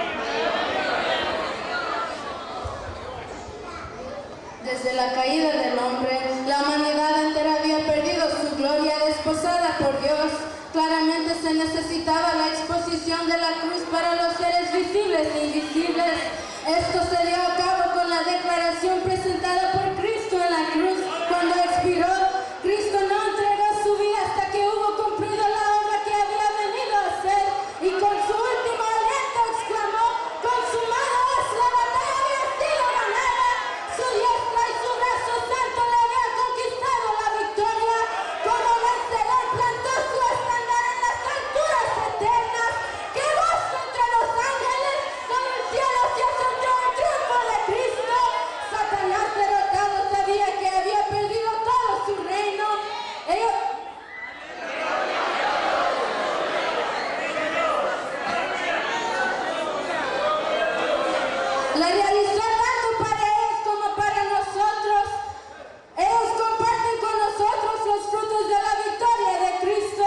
Desde la caída del hombre, la humanidad entera había perdido su gloria desposada por Dios. Claramente se necesitaba la exposición de la cruz para los seres visibles e invisibles. Esto se dio a cabo con la declaración presentada por Cristo en la cruz. Cuando expiró, Cristo no entregó su vida hasta que hubo cumplido la obra que había venido a hacer, y con su último aliento exclamó: consumado es, la batalla había sido ganada. Su diestra y su brazo santo le habían conquistado la victoria. Como vencedor plantó su estándar en las alturas eternas. ¡Qué gozo entre los ángeles! Con el cielo se ascendió el triunfo de Cristo. Satanás derrotado sabía que había perdido todo su reino. La realizó tanto para ellos como para nosotros. Ellos comparten con nosotros los frutos de la victoria de Cristo.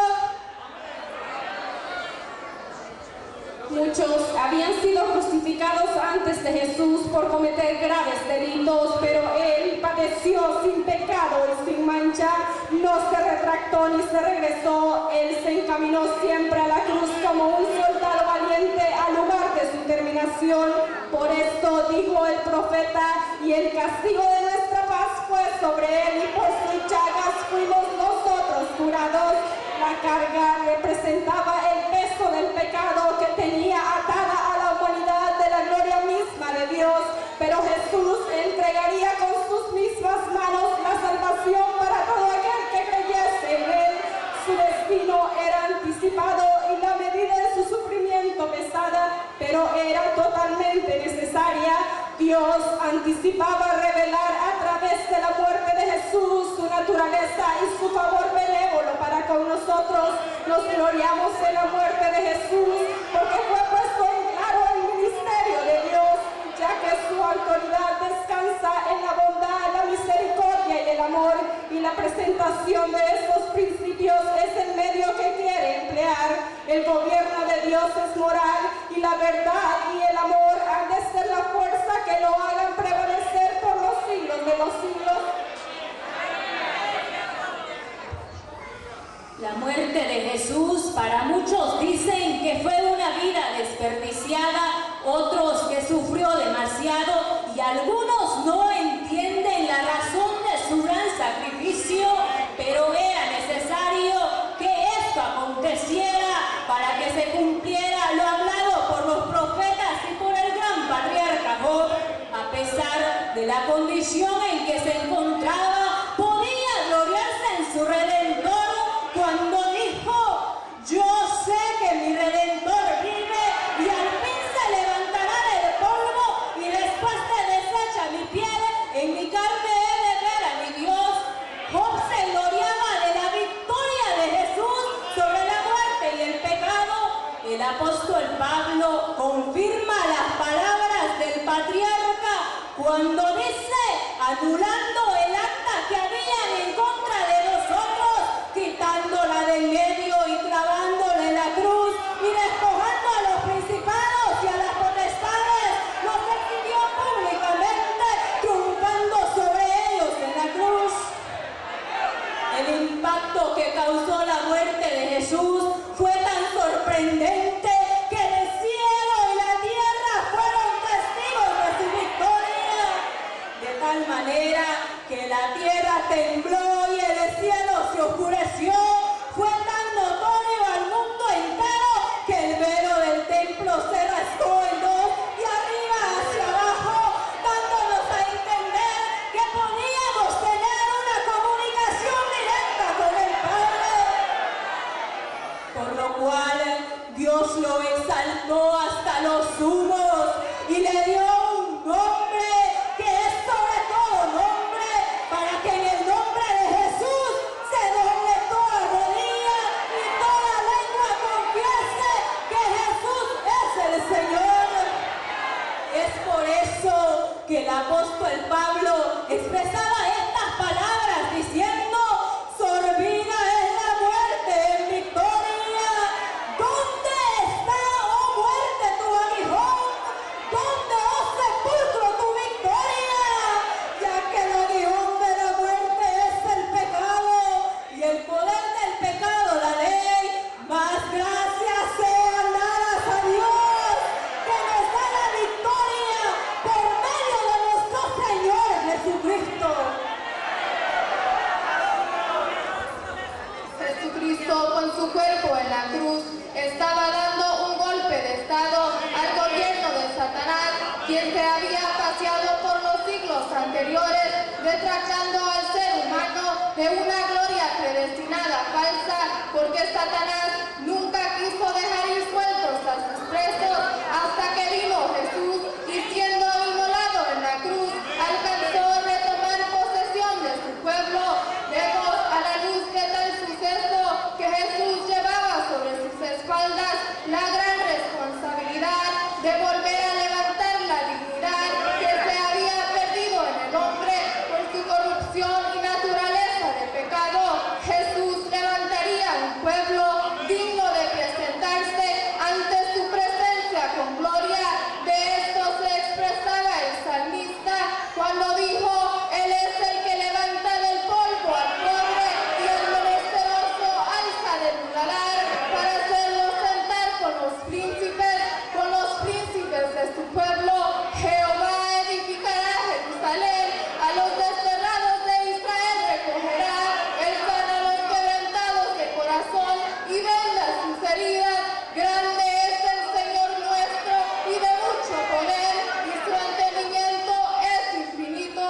Muchos habían sido crucificados antes de Jesús por cometer graves delitos, pero Él padeció sin pecado y sin mancha. No se retractó ni se regresó. Él se encaminó siempre a la cruz como un soldado valiente al lugar de su terminación. Por esto dijo el profeta: y el castigo de nuestra paz fue sobre Él, y por sus llagas fuimos nosotros curados. La carga representaba el peso del pecado que tenía atada a la humanidad de la gloria misma de Dios, pero Jesús entregaría con sus mismas manos la salvación para todo aquel que creyese en Él. Su destino era anticipado y la medida de su sufrimiento pesada, pero era totalmente necesaria. Dios anticipaba revelar a través de la muerte de Jesús su naturaleza y su favor benévolo para con nosotros. Nos gloriamos en la muerte de Jesús, porque fue puesto en claro el ministerio de Dios, ya que su autoridad descansa en la bondad, la misericordia y el amor, y la presentación de estos principios es el medio que quiere emplear. El gobierno de Dios es moral, y la verdad y el amor han de ser la fuerza que lo hagan prevalecer por los siglos de los siglos. La muerte de Jesús para muchos dicen que fue condición en que se encontraba, podía gloriarse en su Redentor cuando dijo: yo sé que mi Redentor vive y al fin se levantará del polvo, y después de deshecha mi piel, en mi carne he de ver a mi Dios. Job se gloriaba de la victoria de Jesús sobre la muerte y el pecado. El apóstol Pablo confirma las palabras del patriarca cuando dice, anulando el acta que habían en contra de nosotros, quitándola del medio y clavándola en la cruz y despojando a los principados y a las potestades, los exhibió públicamente, triunfando sobre ellos en la cruz. El impacto que causó la muerte de Jesús fue tan sorprendente que el cielo y la tierra fueron testigos de su victoria. De tal manera que la tierra tembló y el cielo se oscureció. Fue tan notorio al mundo entero que el velo del templo se rasgó en dos, de arriba hacia abajo, dándonos a entender que podíamos tener una comunicación directa con el Padre. Por lo cual Dios lo exaltó hasta los sumos y le dio un nombre que es sobre todo nombre, para que en el nombre de Jesús se doble toda rodilla y toda lengua confiese que Jesús es el Señor. Es por eso que el apóstol Pablo expresaba estas palabras diciendo: sorbida es la muerte en victoria. ¿Dónde está, oh muerte, tu aguijón? ¿Dónde, oh sepulcro, tu victoria? Ya que el aguijón de la muerte es el pecado y el poder del pecado la ley. Más gracias sean dadas a Dios, que nos da la victoria por medio de nuestro Señor Jesucristo. Jesucristo, con su cuerpo en la cruz, estaba dando un golpe de estado al gobierno de Satanás, quien se había paseado por los siglos anteriores, retractando al ser humano de una gloria predestinada falsa, porque Satanás nunca quiso dejar ir sueltos a sus presos hasta que vino Jesús y, siendo inmolado en la cruz, alcanzó retomar posesión de su pueblo. Vemos a la luz de tal suceso que Jesús llevaba sobre sus espaldas la gran responsabilidad de volver a levantar la dignidad que se había perdido en el hombre por su corrupción y naturaleza de pecado. Jesús levantaría un pueblo digno de presentarse ante su presencia con gloria. De esto se expresaba el salmista cuando dijo: Él es el que levanta del polvo al pobre y al menesteroso alza del muladar, para hacerlo sentar con los príncipes de su pueblo. Jehová edificará Jerusalén, a los desterrados de Israel recogerá. Él sana a los quebrantados de corazón y venda sus heridas. Grande es el Señor nuestro y de mucho poder, y su entendimiento es infinito.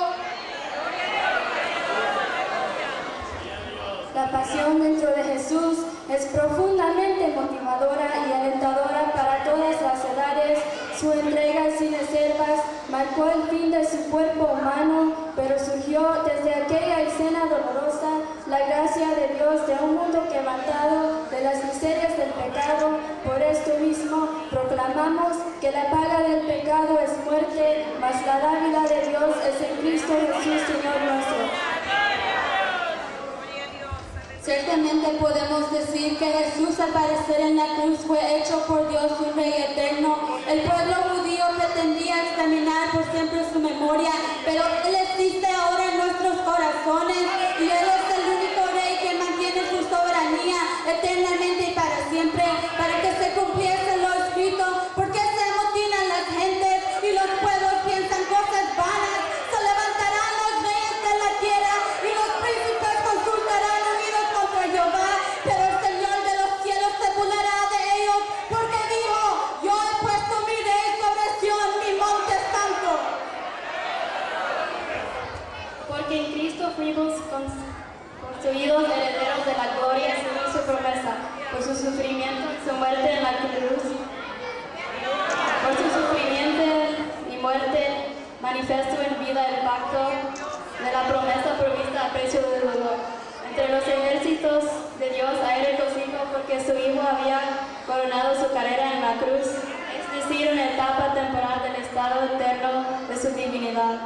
La pasión dentro de Jesús es profundamente motivadora y alentadora para todas las edades. Su entrega sin reservas marcó el fin de su cuerpo humano, pero surgió desde aquella escena dolorosa la gracia de Dios de un mundo quebrantado de las miserias del pecado. Por esto mismo proclamamos que la paga del pecado es muerte, mas la dádiva de Dios es en Cristo Jesús, Señor nuestro. Ciertamente podemos decir que Jesús, al padecer en la cruz, fue hecho por Dios un Rey eterno. El pueblo judío pretendía examinar por siempre su memoria, pero Él existe ahora en nuestros corazones y Él es el único Rey que mantiene su soberanía eternamente y para siempre, para que se cumpliese lo escrito. Porque se amotinan las gentes y los pueblos piensan cosas vanas. Se levantarán los reyes de la tierra y los príncipes consultarán unidos contra Jehová, pero el Señor de los cielos se burlará de ellos, porque dijo: yo he puesto mi rey sobre Sión, mi monte santo. porque en Cristo fuimos constituidos herederos de la gloria según su promesa, por su sufrimiento y su muerte en la cruz. Por su sufrimiento y muerte manifiesto en vida el pacto de la promesa provista a precio de dolor. Entre los ejércitos de Dios hay regocijo porque su Hijo había coronado su carrera en la cruz, es decir, en la etapa temporal del estado eterno de su divinidad.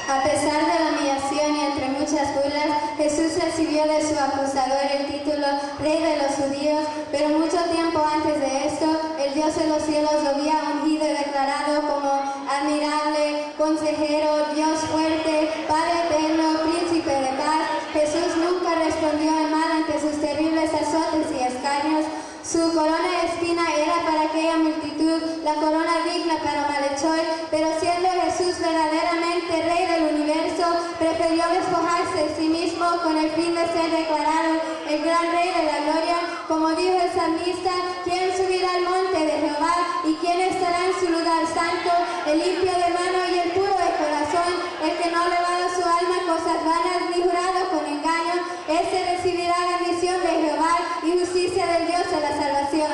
A pesar de la humillación y entre muchas burlas, Jesús recibió de su acusador el título Rey de los Judíos, pero mucho tiempo antes de esto, el Dios de los cielos lo había ungido y declarado como admirable, consejero, Dios fuerte, Padre eterno, príncipe de paz. Jesús nunca respondió en mal ante sus terribles azotes y escarnios. Su corona de espina era para aquella multitud, la corona digna para malhechor, pero siendo Jesús verdaderamente Rey del universo, prefirió despojarse de sí mismo con el fin de ser declarado el gran Rey de la gloria. Como dijo el salmista, ¿quién subirá al monte de Jehová y quién estará en su lugar santo? El limpio de mano y el puro de corazón, el que no ha elevado su alma a cosas vanas ni jurado con engaño, ese recibirá bendición de Jehová y justicia del Dios de la salvación.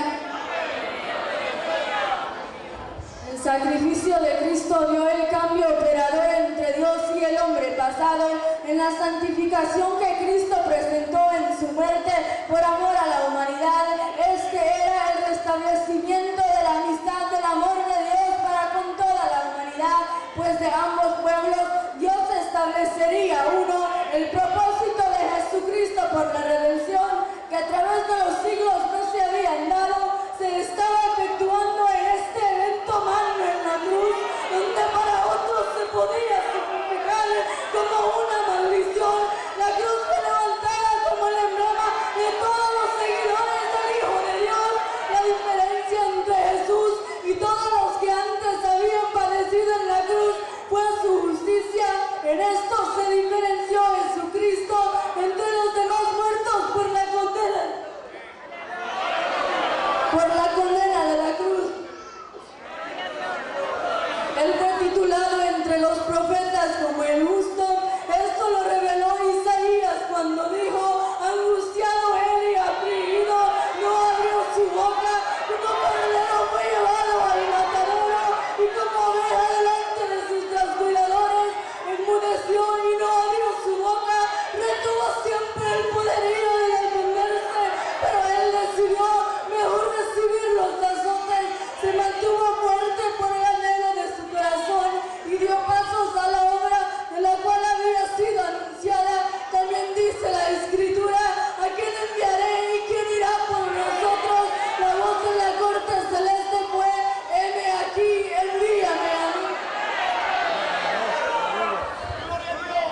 El sacrificio de Cristo dio el cambio operador entre Dios y el hombre basado en la santificación que Cristo presentó en su muerte por amor a la humanidad. Este era el restablecimiento de la amistad del amor de Dios para con toda la humanidad, pues de ambos pueblos Dios establecería uno, el propósito de Jesucristo por la redención que a través de los siglos no se habían dado, se estaba efectuando en este evento magno en la cruz, donde para otros se podía significar como una maldición. La cruz fue levantada como el emblema de todos los seguidores del Hijo de Dios. La diferencia entre Jesús y todos los que antes habían padecido en la cruz fue su justicia. En esto se diferenció Jesucristo entre los demás muertos por la condena de la cruz. Él fue titulado entre los profetas como el justo. Esto lo reveló Isaías cuando dijo: angustiado él y afligido, no abrió su boca, como cordero fue llevado al matadero, y como oveja delante de sus trasquiladores, enmudeció y no abrió su boca, retuvo siempre el poderío de defenderse, pero él decidió mejor recibir los azotes, se mantuvo fuerte por el anhelo de su corazón y dio pasos a la obra de la cual había sido anunciada. También dice la Escritura: ¿a quién enviaré y quién irá por nosotros? La voz de la corte celeste fue: heme aquí, envíame a mí.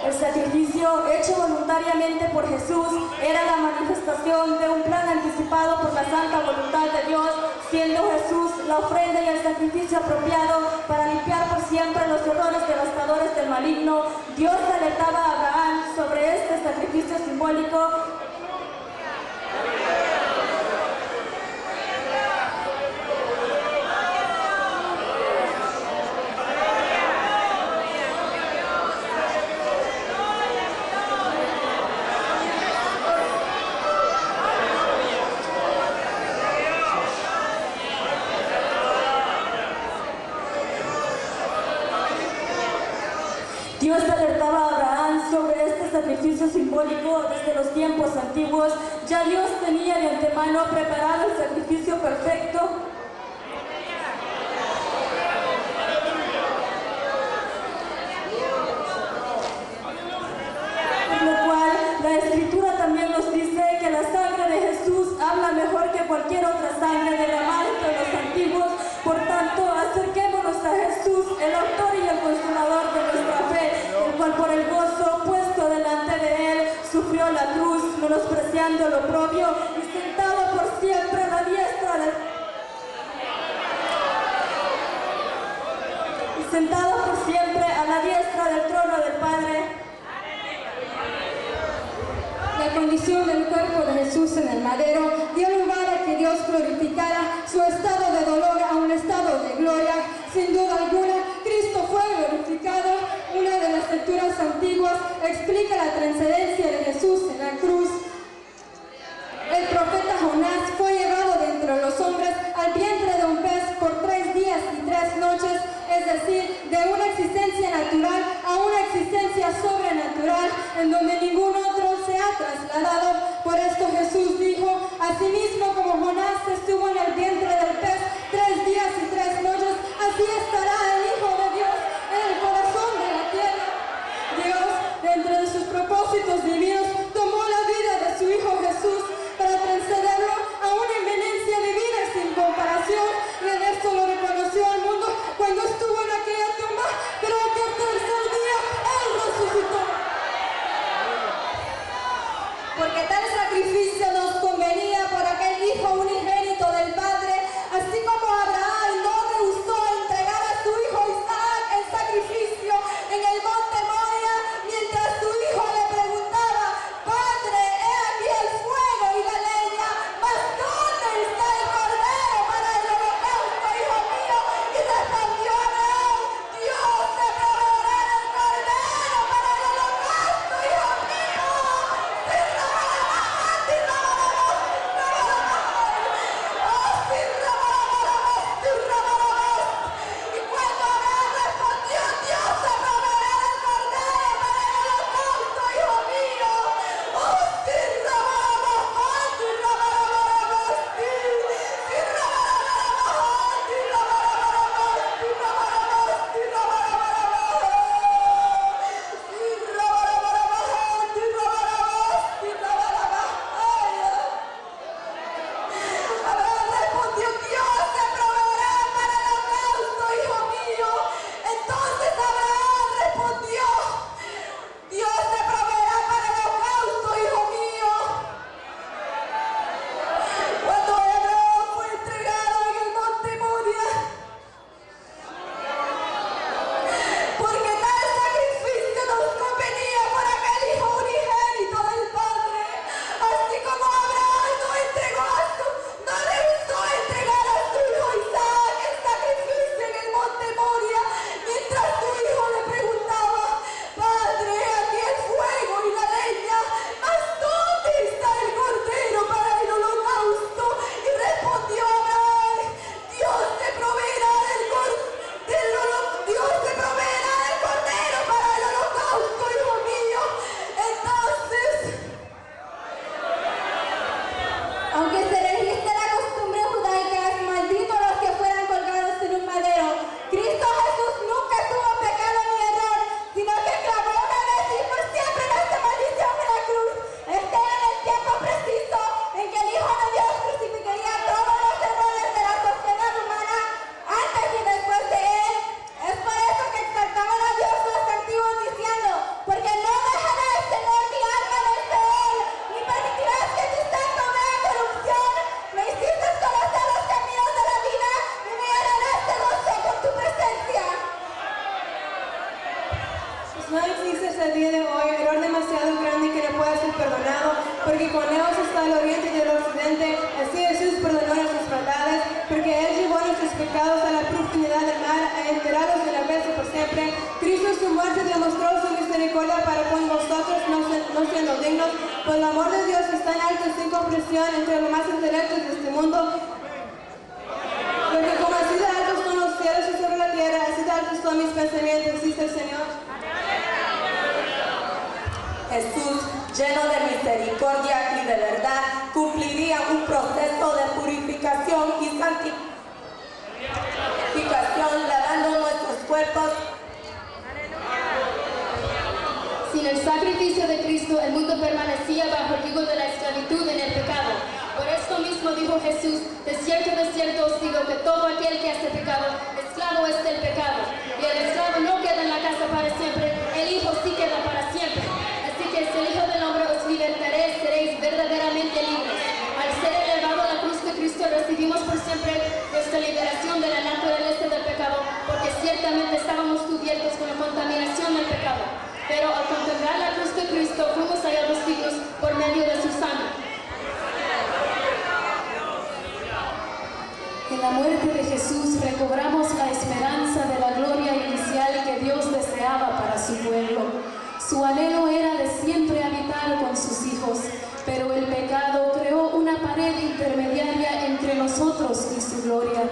El sacrificio hecho voluntariamente por Jesús era la manifestación de un plan anticipado por la santa voluntad de Dios, siendo Jesús la ofrenda y el sacrificio apropiado para limpiar por siempre los errores devastadores del maligno. Dios alertaba a Abraham sobre este sacrificio simbólico. Dios alertaba a Abraham sobre este sacrificio simbólico desde los tiempos antiguos. Ya Dios tenía de antemano preparado el sacrificio perfecto, por lo cual la Escritura también nos dice que la sangre de Jesús habla mejor que cualquier otra sangre derramada entre los antiguos. Por tanto, acerquémonos a Jesús, el autor y el consumador de nuestra fe, el cual por el gozo puesto delante de él sufrió la cruz, menospreciando lo propio, y sentado por siempre a la diestra del trono del Padre. La condición del cuerpo de Jesús en el madero dio lugar a que Dios glorificara su estado de dolor a un estado de gloria. Sin duda alguna, Cristo fue glorificado existencia natural a una existencia sobrenatural en donde ningún otro se ha trasladado. Por esto Jesús dijo: asimismo como Jonás estuvo en el vientre del pez 3 días y 3 noches, así estará el Hijo de Dios en el corazón de la tierra. Dios, dentro de sus propósitos divinos, tomó la vida de su Hijo Jesús para transcederlo a una eminencia divina sin comparación, y en esto lo reconoció al mundo cuando estuvo en aquella tumba, pero que al tercer día Él resucitó. Porque tal sacrificio nos convenía por aquel Hijo unigénito del Padre, así como Abraham no rehusó entregar a su hijo Isaac en sacrificio en el monte Moria, mientras su hijo le preguntaba: Padre, he aquí el fuego y la leña, mas ¿dónde está el cordero para el holocausto, hijo mío? Y respondió Abraham: Dios te proveerá el cordero para el holocausto, hijo mío. Y cuando Abraham respondió: Dios te proveerá el cordero para el holocausto, hijo mío. Abraham respondió: Dios te proveerá para el holocausto, hijo mío. Entonces Abraham respondió: Dios te proveerá para el holocausto, hijo mío. Cuando Abraham fue entregado en el monte Moria, porque tal sacrificio nos convenía por aquel Hijo unigénito del Padre, así como Abraham no rehusó entregar a su hijo Isaac en sacrificio en el monte Moria, mientras su hijo le preguntaba: Padre, aquí el fuego y la leña, mas ¿dónde está el cordero para el holocausto? Y respondió Abraham: Dios te proveerá el cordero para el holocausto, hijo mío. Entonces, aunque se registre la costumbre judaica, es maldito los que fueran colgados en un madero. Cristo Jesús nunca tuvo pecado ni error, sino que clamó una vez y por siempre nuestra maldición en la cruz. Este era el tiempo preciso en que el Hijo de Dios crucificaría todos los errores de la sociedad humana antes y después de Él. Es por eso que exaltaban a Dios los antiguos diciendo: porque no dejarás, Señor, mi alma del Seol, ni permitirás que tu santo vea corrupción. Me hiciste conocer los caminos de la vida y me llenarás de gozo con tu presencia. Pues no existe hasta el día de hoy error demasiado grande que no pueda ser perdonado, porque con Dios está el oriente y el occidente. Así Jesús perdonó nuestras maldades, porque Él llevó nuestros pecados a la profundidad del mar, a enterarlos de una vez y por siempre. Cristo en su muerte demostró su misericordia para con vosotros, no siendo dignos, pues el amor de Dios es tan alto y sin comprensión entre los más intelectos de este mundo. Porque como así de altos son los cielos y sobre la tierra, así de altos son mis pensamientos, dice el Señor. Jesús, lleno de misericordia y de verdad, cumpliría un proceso de purificación y santificación, lavando nuestros cuerpos. Sin el sacrificio de Cristo, el mundo permanecía bajo el yugo de la esclavitud en el pecado. Por esto mismo dijo Jesús: de cierto os digo que todo aquel que hace pecado, esclavo es del pecado. Y el esclavo no queda en la casa para siempre, el Hijo sí queda para siempre. Así que si el Hijo del Hombre os libertaré, seréis verdaderamente libres. Al ser elevado a la cruz de Cristo, recibimos por siempre nuestra liberación de la naturaleza del pecado, porque ciertamente estábamos cubiertos con la contaminación del pecado. Pero al contemplar la cruz de Cristo, fuimos hallados dignos por medio de su sangre. En la muerte de Jesús recobramos la esperanza de la gloria inicial que Dios deseaba para su pueblo. Su anhelo era de siempre habitar con sus hijos, pero el pecado creó una pared intermediaria entre nosotros y su gloria.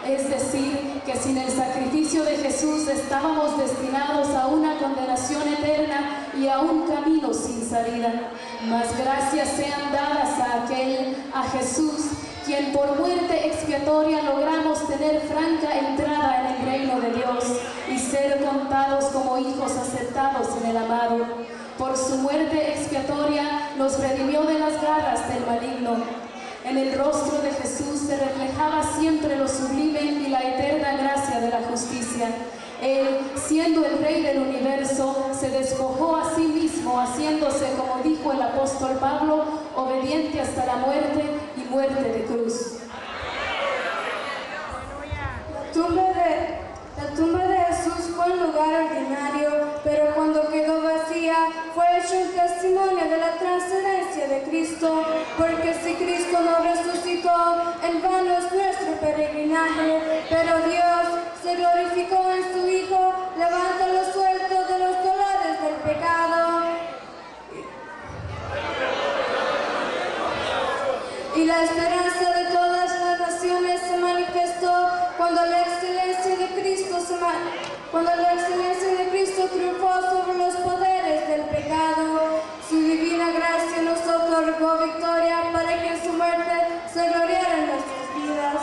Es decir, que sin el sacrificio sacrificio de Jesús estábamos destinados a una condenación eterna y a un camino sin salida. Mas gracias sean dadas a Jesús, quien por muerte expiatoria logramos tener franca entrada en el reino de Dios y ser contados como hijos aceptados en el amado. Por su muerte expiatoria nos redimió de las garras del maligno. En el rostro de Jesús se reflejaba siempre lo sublime y la eterna gracia de la justicia. Él, siendo el Rey del universo, se despojó a sí mismo, haciéndose, como dijo el apóstol Pablo, obediente hasta la muerte y muerte de cruz. La tumba de Jesús fue un lugar ordinario, pero cuando quedó vacía fue hecho un testimonio de la trascendencia de Cristo, porque si Cristo no resucitó, en vano es nuestro peregrinaje, pero Dios se glorificó en su Hijo, levántalo suelto de los dolores del pecado. Y la esperanza de todas las naciones se manifestó cuando la excelencia de Cristo triunfó sobre los poderes del pecado. Su divina gracia nos otorgó victoria para que en su muerte se gloriara en nuestras vidas.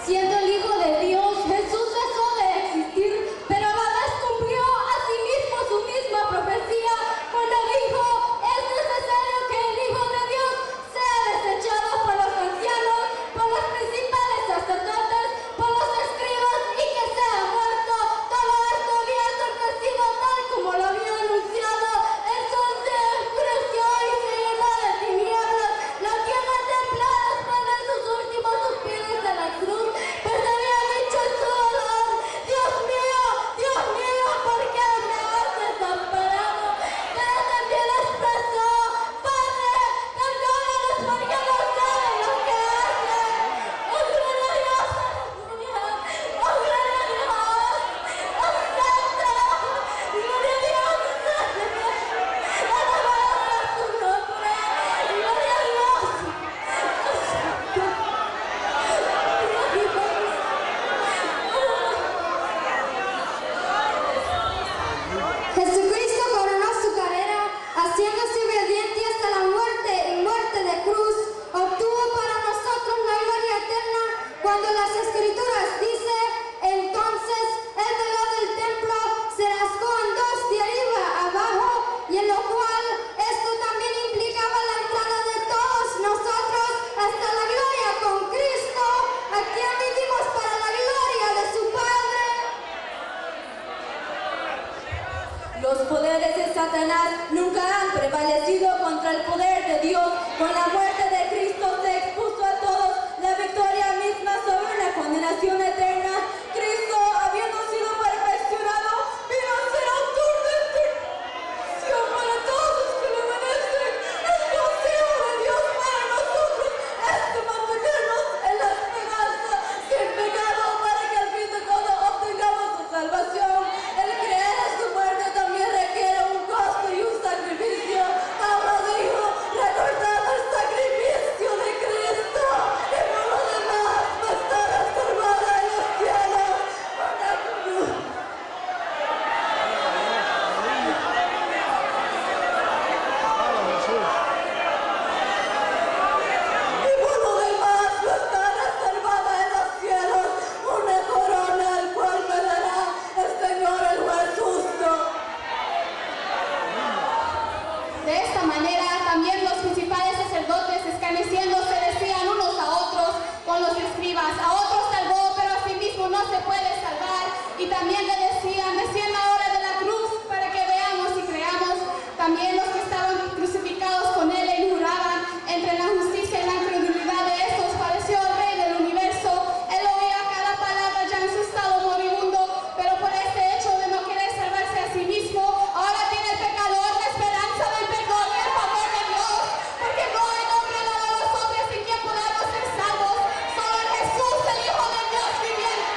Siendo el Hijo de Dios, Jesús dejó de existir, pero a la vez cumplió a sí mismo su misma profecía cuando dijo: es necesario que el Hijo de Dios sea desechado por los ancianos, por los principales sacerdotes, por los escribas y que sea muerto. Todo esto había acontecido tal como lo había anunciado. Entonces creció y se llenó de tinieblas. La tierra tembló después de sus últimos suspiros de la cruz, pues había dicho en su dolor: Dios mío, ¿por qué me has desamparado? Pero también expresó: Padre, perdónalos porque no saben lo que hacen. ¡Oh, gloria a Dios! ¡Aleluya! ¡Oh, gloria a Dios! ¡Oh, santo! ¡Gloria a Dios! ¡Alabado sea su nombre! ¡Gloria a Dios! Jesucristo coronó su carrera, haciéndose obediente hasta la muerte y muerte de cruz. Obtuvo para nosotros la gloria eterna cuando las Escrituras dice: entonces el velo del templo se rasgó en dos de arriba a abajo, y en lo cual esto también implicaba la entrada de todos nosotros hasta la gloria con Cristo, a quien vivimos para la gloria de su Padre. Los poderes de Satanás nunca han prevalecido contra el poder de Dios. Con la muerte de Cristo se expuso a todos la victoria misma sobre la condenación eterna. Cristo, habiendo sido perfeccionado, vino a ser autor de perfección para todos los que le obedecen. El consejo de Dios para nosotros es de mantenernos en la esperanza sin pecado, para que al fin de todo obtengamos su salvación. El creer en su muerte también requiere un costo y un sacrificio. Pablo dijo: recordad el sacrificio de Cristo, y por lo demás va a estar transformada en los cielos. Y por lo demás va a estar reservada en los cielos una corona, el cual me dará el Señor, el juez justo. De esta manera también los principales sacerdotes, escarneciendo, se decían unos a otros con los escribas: a otros salvó, pero a sí mismo no se puede salvar. Y también le decían: descienda ahora de la cruz para que veamos y creamos. También los que estaban crucificados con él le juraban: entre la justicia y la incredulidad de estos padeció el Rey del universo. Él oía cada palabra ya en su estado moribundo, pero por este hecho de no querer salvarse a sí mismo, ahora tiene el pecador la esperanza del perdón y el favor de Dios, porque no hay nombre dado a los hombres en quien podamos ser salvos, solo en Jesús, el Hijo de Dios viviente.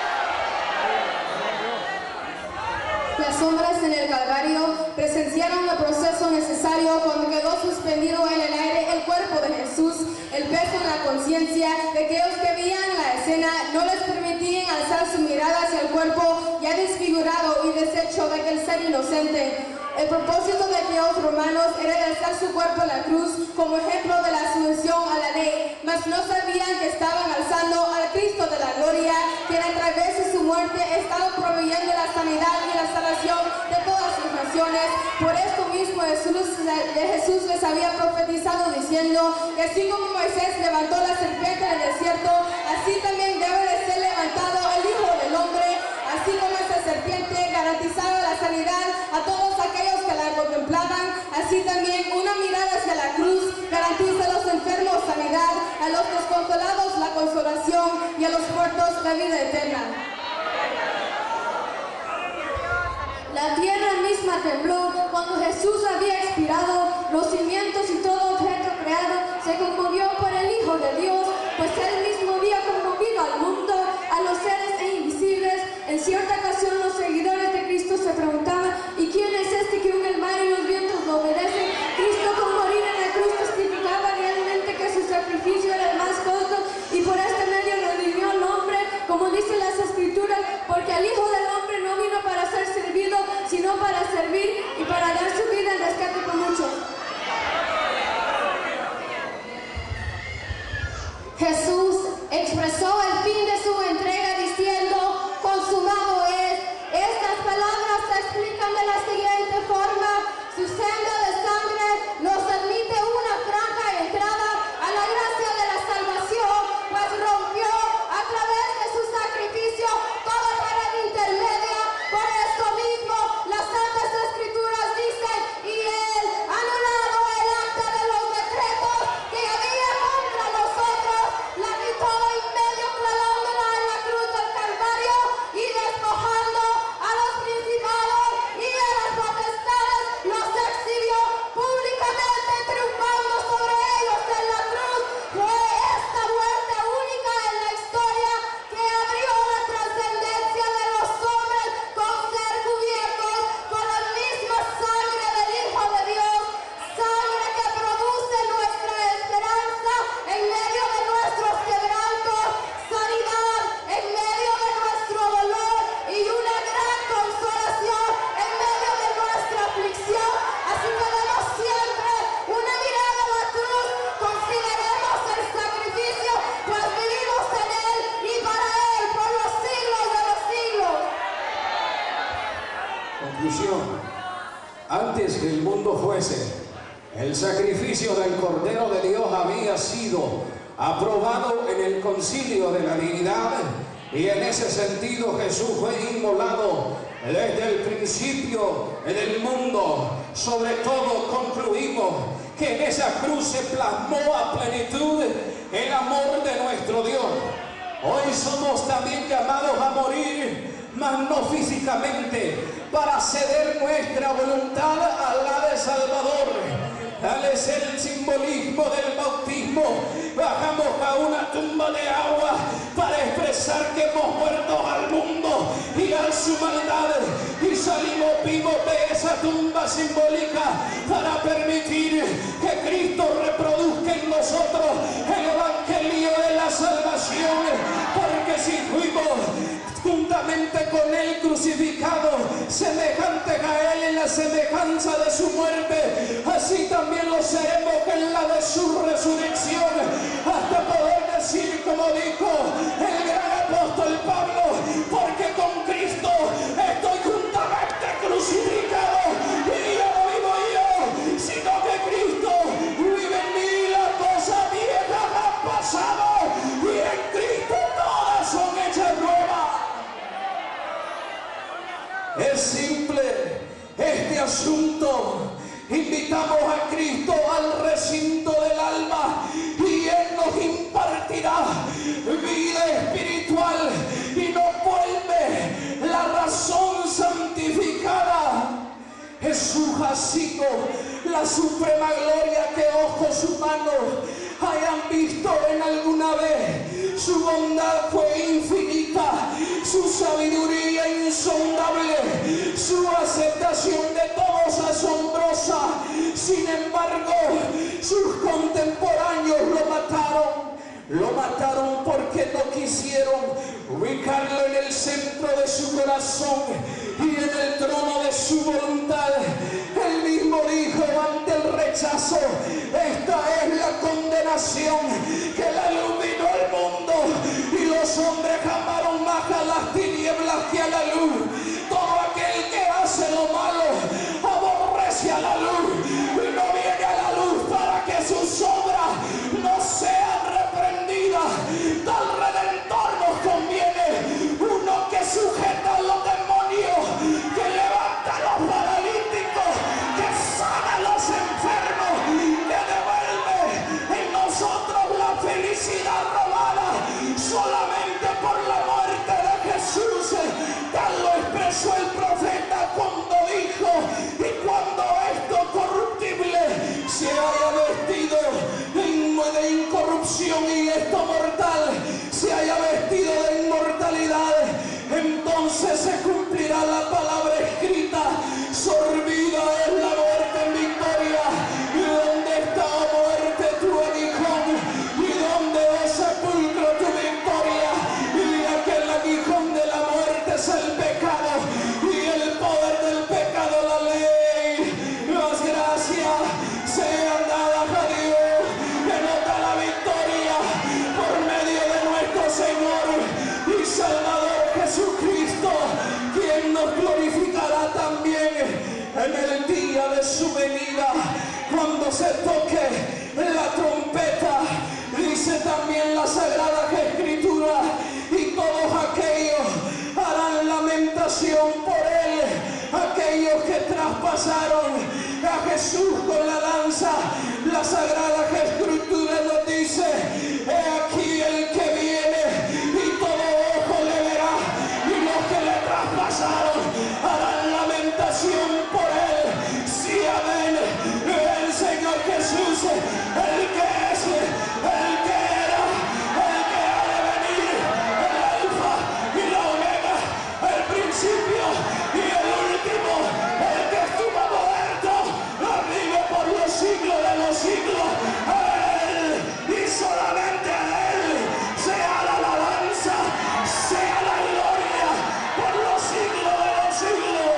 Las hombres en el Calvario presenciaron el proceso necesario cuando quedó suspendido en el aire el cuerpo de Jesús. El peso en la conciencia de aquellos que veían la escena no les permitían alzar su mirada hacia el cuerpo ya desfigurado y deshecho de aquel ser inocente. El propósito de aquellos romanos era de alzar su cuerpo a la cruz como ejemplo de la sumisión a la ley, mas no sabían que estaban alzando al Cristo de la gloria, quien a través de su muerte estaba proveyendo la sanidad y la salvación de todas sus naciones. Por esto mismo Jesús les había profetizado diciendo que así como Moisés levantó la serpiente en el desierto, así también debe de ser levantado el Hijo del Hombre. Así como esta serpiente garantizaba la sanidad a todos aquellos que la contemplaban, así también una mirada hacia la cruz garantiza a los enfermos sanidad, a los desconsolados la consolación y a los muertos la vida eterna. La tierra misma tembló cuando Jesús había expirado, los cimientos y todo objeto creado se conmovió por el Hijo de Dios, pues él mismo había conmovido al mundo, a los seres invisibles. En cierta ocasión los seguidores de Cristo se preguntaban: ¿y quién es este que un el mar y los vientos lo obedecen? Cristo con morir en la cruz testificaba realmente que su sacrificio era el más justo y por este medio redimió al hombre, como dicen las Escrituras, porque el Hijo del Hombre no vino para ser servido, sino para servir y para dar su vida en rescate por muchos. Jesús expresó el fin de su entrega diciendo: consumado es. Estas palabras se explican de la siguiente forma: su senda de sangre nos admite una franca entrada a la gracia de la salvación, pues rompió a través de su sacrificio toda pared intermedia. Por esto mismo las Santas Escrituras dicen: y él anulado el acta de los decretos que había contra nosotros, la quitó en medio, clavándola en la cruz del Calvario y despojando a los principados y a las potestades, los exhibió públicamente, triunfando sobre ellos en la cruz. Fue esta muerte única en la historia que abrió la trascendencia de los hombres con ser cubiertos con la misma sangre del Hijo de Dios, sangre que produce nuestra esperanza en medio de nuestros quebrantos, sanidad en medio de nuestro dolor y una gran consolación en medio de nuestra aflicción. Así que demos siempre una mirada a la cruz, consideremos el sacrificio, pues vivimos en él y para él por los siglos de los siglos. Conclusión: antes que el mundo fuese, el sacrificio del Cordero de Dios había sido aprobado en el concilio de la dignidad, y en ese sentido Jesús fue inmolado desde el principio en el mundo. Sobre todo concluimos que en esa cruz se plasmó a plenitud el amor de nuestro Dios. Hoy somos también llamados a morir, mas no físicamente, para ceder nuestra voluntad a la de Salvador. Tal es el simbolismo del bautismo. Bajamos a una tumba de agua para expresar que hemos muerto al mundo y a su maldad, y salimos vivos de esa tumba simbólica para permitir que Cristo reproduzca en nosotros el evangelio de la salvación, porque si fuimos juntamente con él crucificado, semejantes a él en la semejanza de su muerte, así también lo seremos en la de su resurrección, hasta poder decir, como dijo el gran apóstol Pablo: porque con Cristo estoy juntamente crucificado, y ya no vivo yo, sino que Cristo vive en mí. Las cosas viejas han pasado y en Cristo todas son hechas nuevas. Es simple este asunto. Invitamos a Cristo al recinto del alma y Él nos impartirá vida espiritual y nos vuelve la razón santificada. Jesús ha sido la suprema gloria que ojos humanos hayan visto en alguna vez. Su bondad fue infinita, su sabiduría insondable, su aceptación de todos asombrosa. Sin embargo, sus contemporáneos lo mataron. Lo mataron porque no quisieron ubicarlo en el centro de su corazón y en el trono de su voluntad. Él mismo dijo ante el rechazo: esta es la condenación, que la luz vino al mundo y los hombres amaron más a las tinieblas que a la luz. Todo aquel que hace lo malo aborrece a la luz y no viene a la luz para que sus obras no sean reprendidas. Tal redentor nos conviene, uno que sujeta a los demonios, que levanta a los paralíticos, que sana a los enfermos, que devuelve en nosotros la felicidad robada solamente por la muerte de Jesús. Tal lo expresó el profeta cuando dijo: y cuando esto corruptible se haya vestido de incorrupción y esto mortal se haya vestido de inmortalidad, entonces se cumplirá la palabra escrita: sorbida es la muerte en victoria. ¿Y dónde está, oh muerte, tu aguijón? ¿Y dónde, oh sepulcro, tu victoria? Y aquel aguijón de la muerte es el pecado, y el poder del pecado la ley. Las gracias sean dadas a Dios, que nos da la victoria por medio de nuestro Señor y Salvador Jesucristo, quien nos glorificará también en el día de su venida, cuando se toque la trompeta. Dice también la Sagrada Escritura: y todos aquellos harán lamentación por él, aquellos que traspasaron a Jesús con la lanza. La Sagrada Escritura nos dice: he aquí el que viene y todo ojo le verá, y los que le traspasaron harán lamentación por él. Sí, amén. El Señor Jesús, el que es, el que era, el que ha de venir, el alfa y la omega, el principio y el último, el que estuvo muerto, vive por los siglos de los siglos. A él y solamente a él sea la alabanza, sea la gloria por los siglos de los siglos.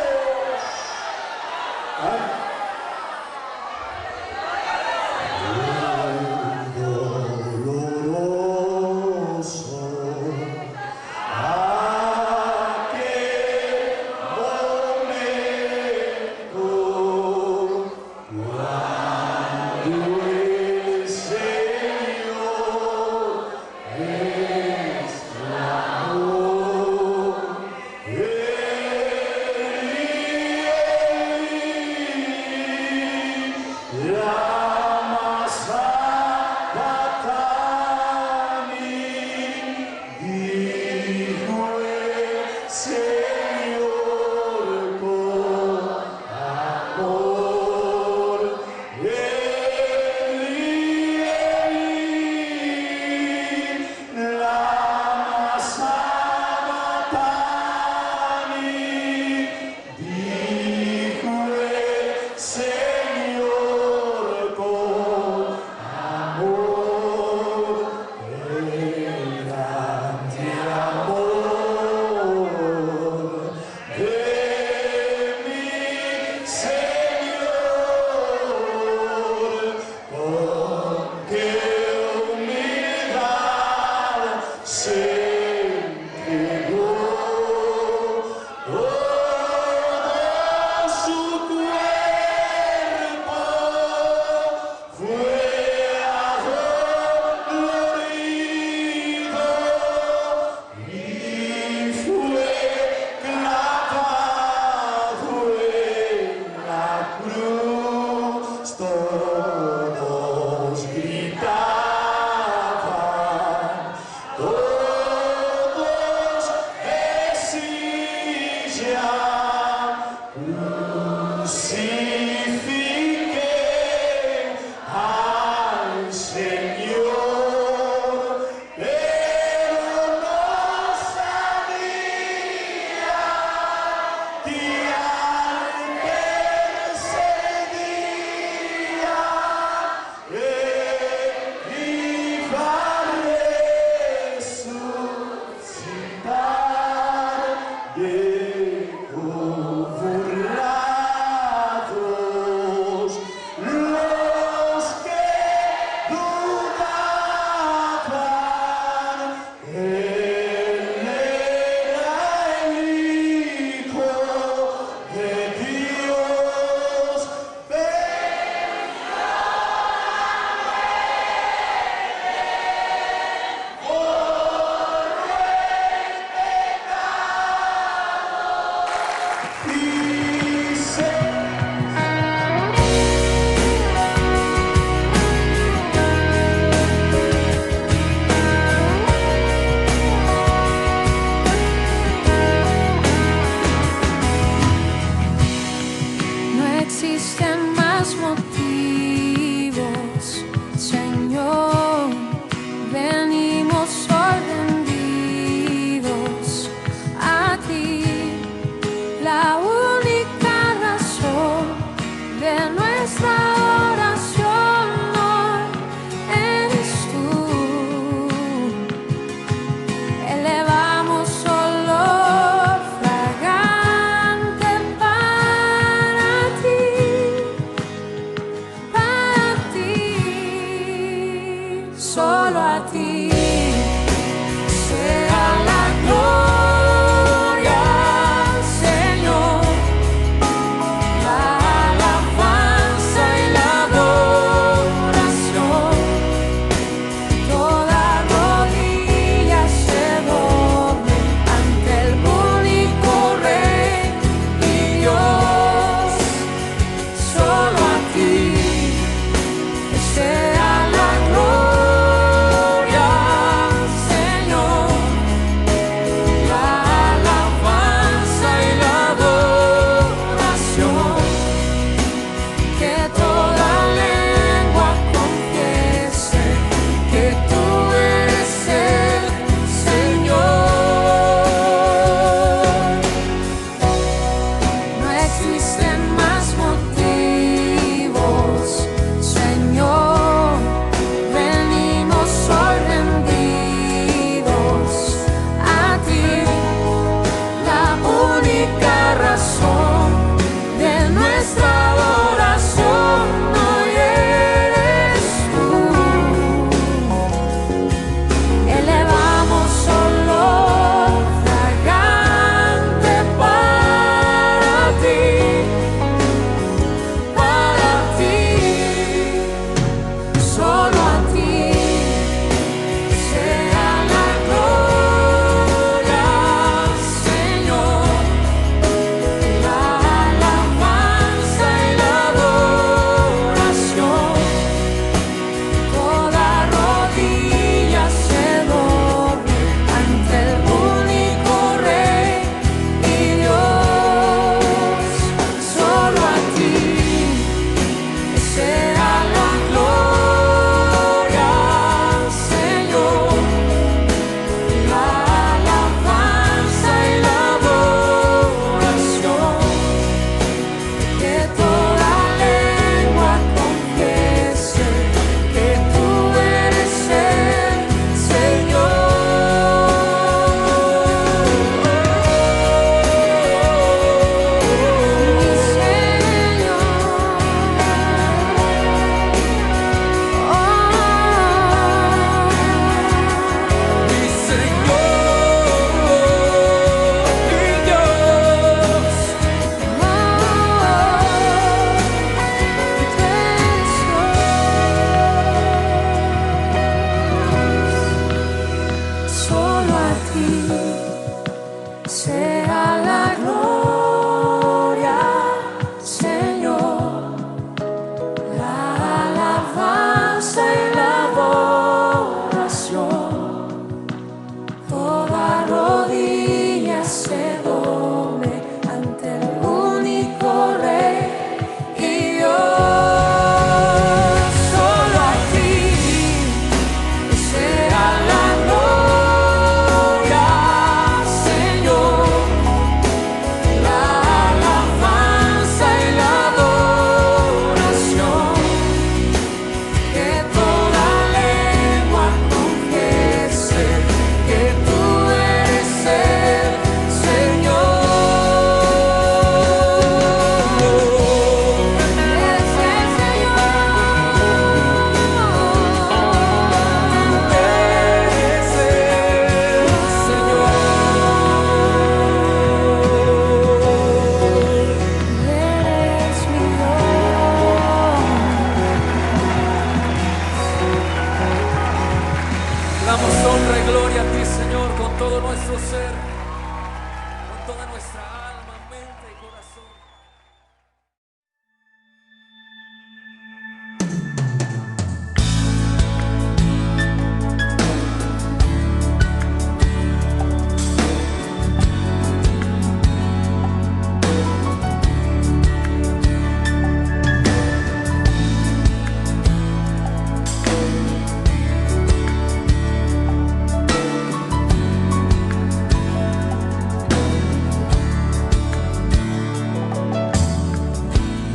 nuestra alma, mente y corazón.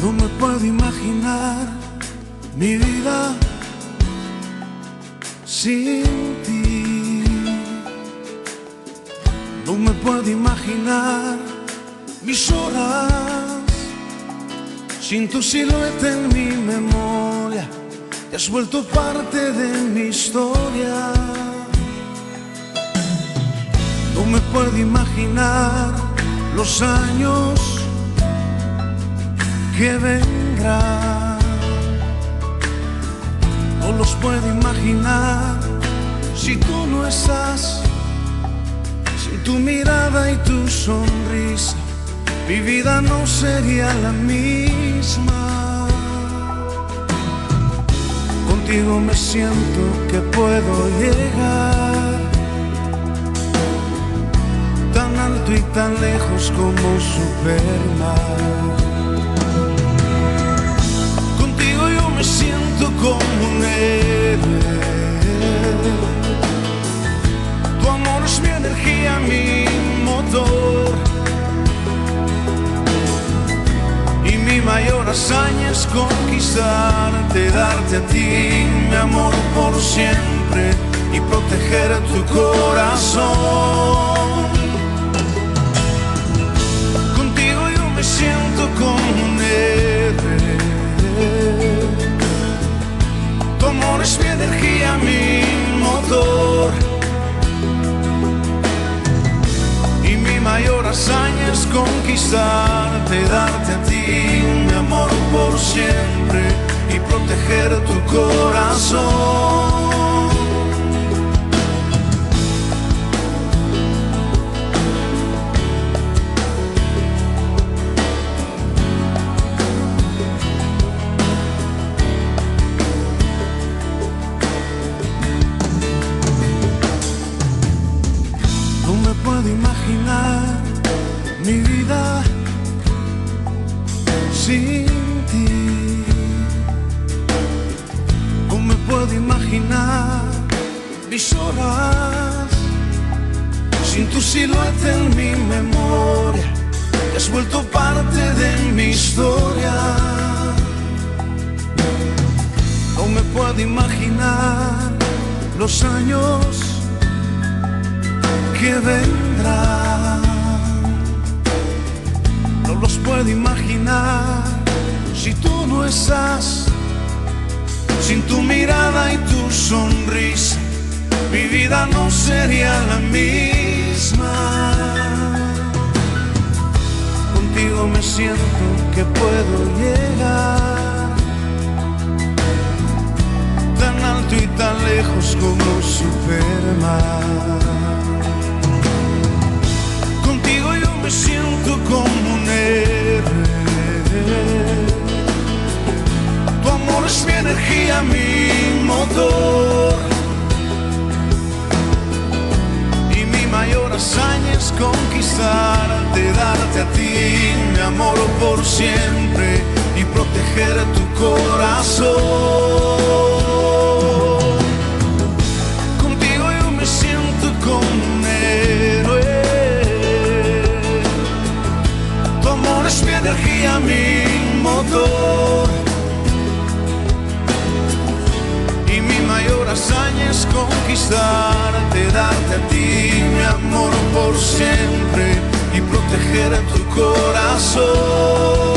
No me puedo imaginar mi vida sin ti. No me puedo imaginar mis horas sin tu silueta en mi memoria. Te has vuelto parte de mi historia. No me puedo imaginar los años que vendrán, no los puedo imaginar si tú no estás, sin tu mirada y tu sonrisa, mi vida no sería la misma. Contigo me siento que puedo llegar tan alto y tan lejos como Superman. Me siento como un héroe. Tu amor es mi energía, mi motor. Y mi mayor hazaña es conquistarte, darte a ti mi amor por siempre y proteger tu corazón. Contigo yo me siento como un héroe. Tu amor es mi energía, mi motor. Y mi mayor hazaña es conquistarte, darte a ti mi amor por siempre y proteger tu corazón. Imaginar mi vida sin ti. No me puedo imaginar mis horas sin tu silueta en mi memoria. Te has vuelto parte de mi historia. No me puedo imaginar los años que vendrán, no los puedo imaginar si tú no estás, sin tu mirada y tu sonrisa, mi vida no sería la misma. Contigo me siento que puedo llegar tan alto y tan lejos como Superman. Me siento como un héroe. Tu amor es mi energía, mi motor. Y mi mayor hazaña es conquistarte, darte a ti mi amor por siempre y proteger tu corazón. Contigo yo me siento como un héroe. Es mi energía, mi motor. Y mi mayor hazaña es conquistarte, darte a ti mi amor por siempre y proteger tu corazón.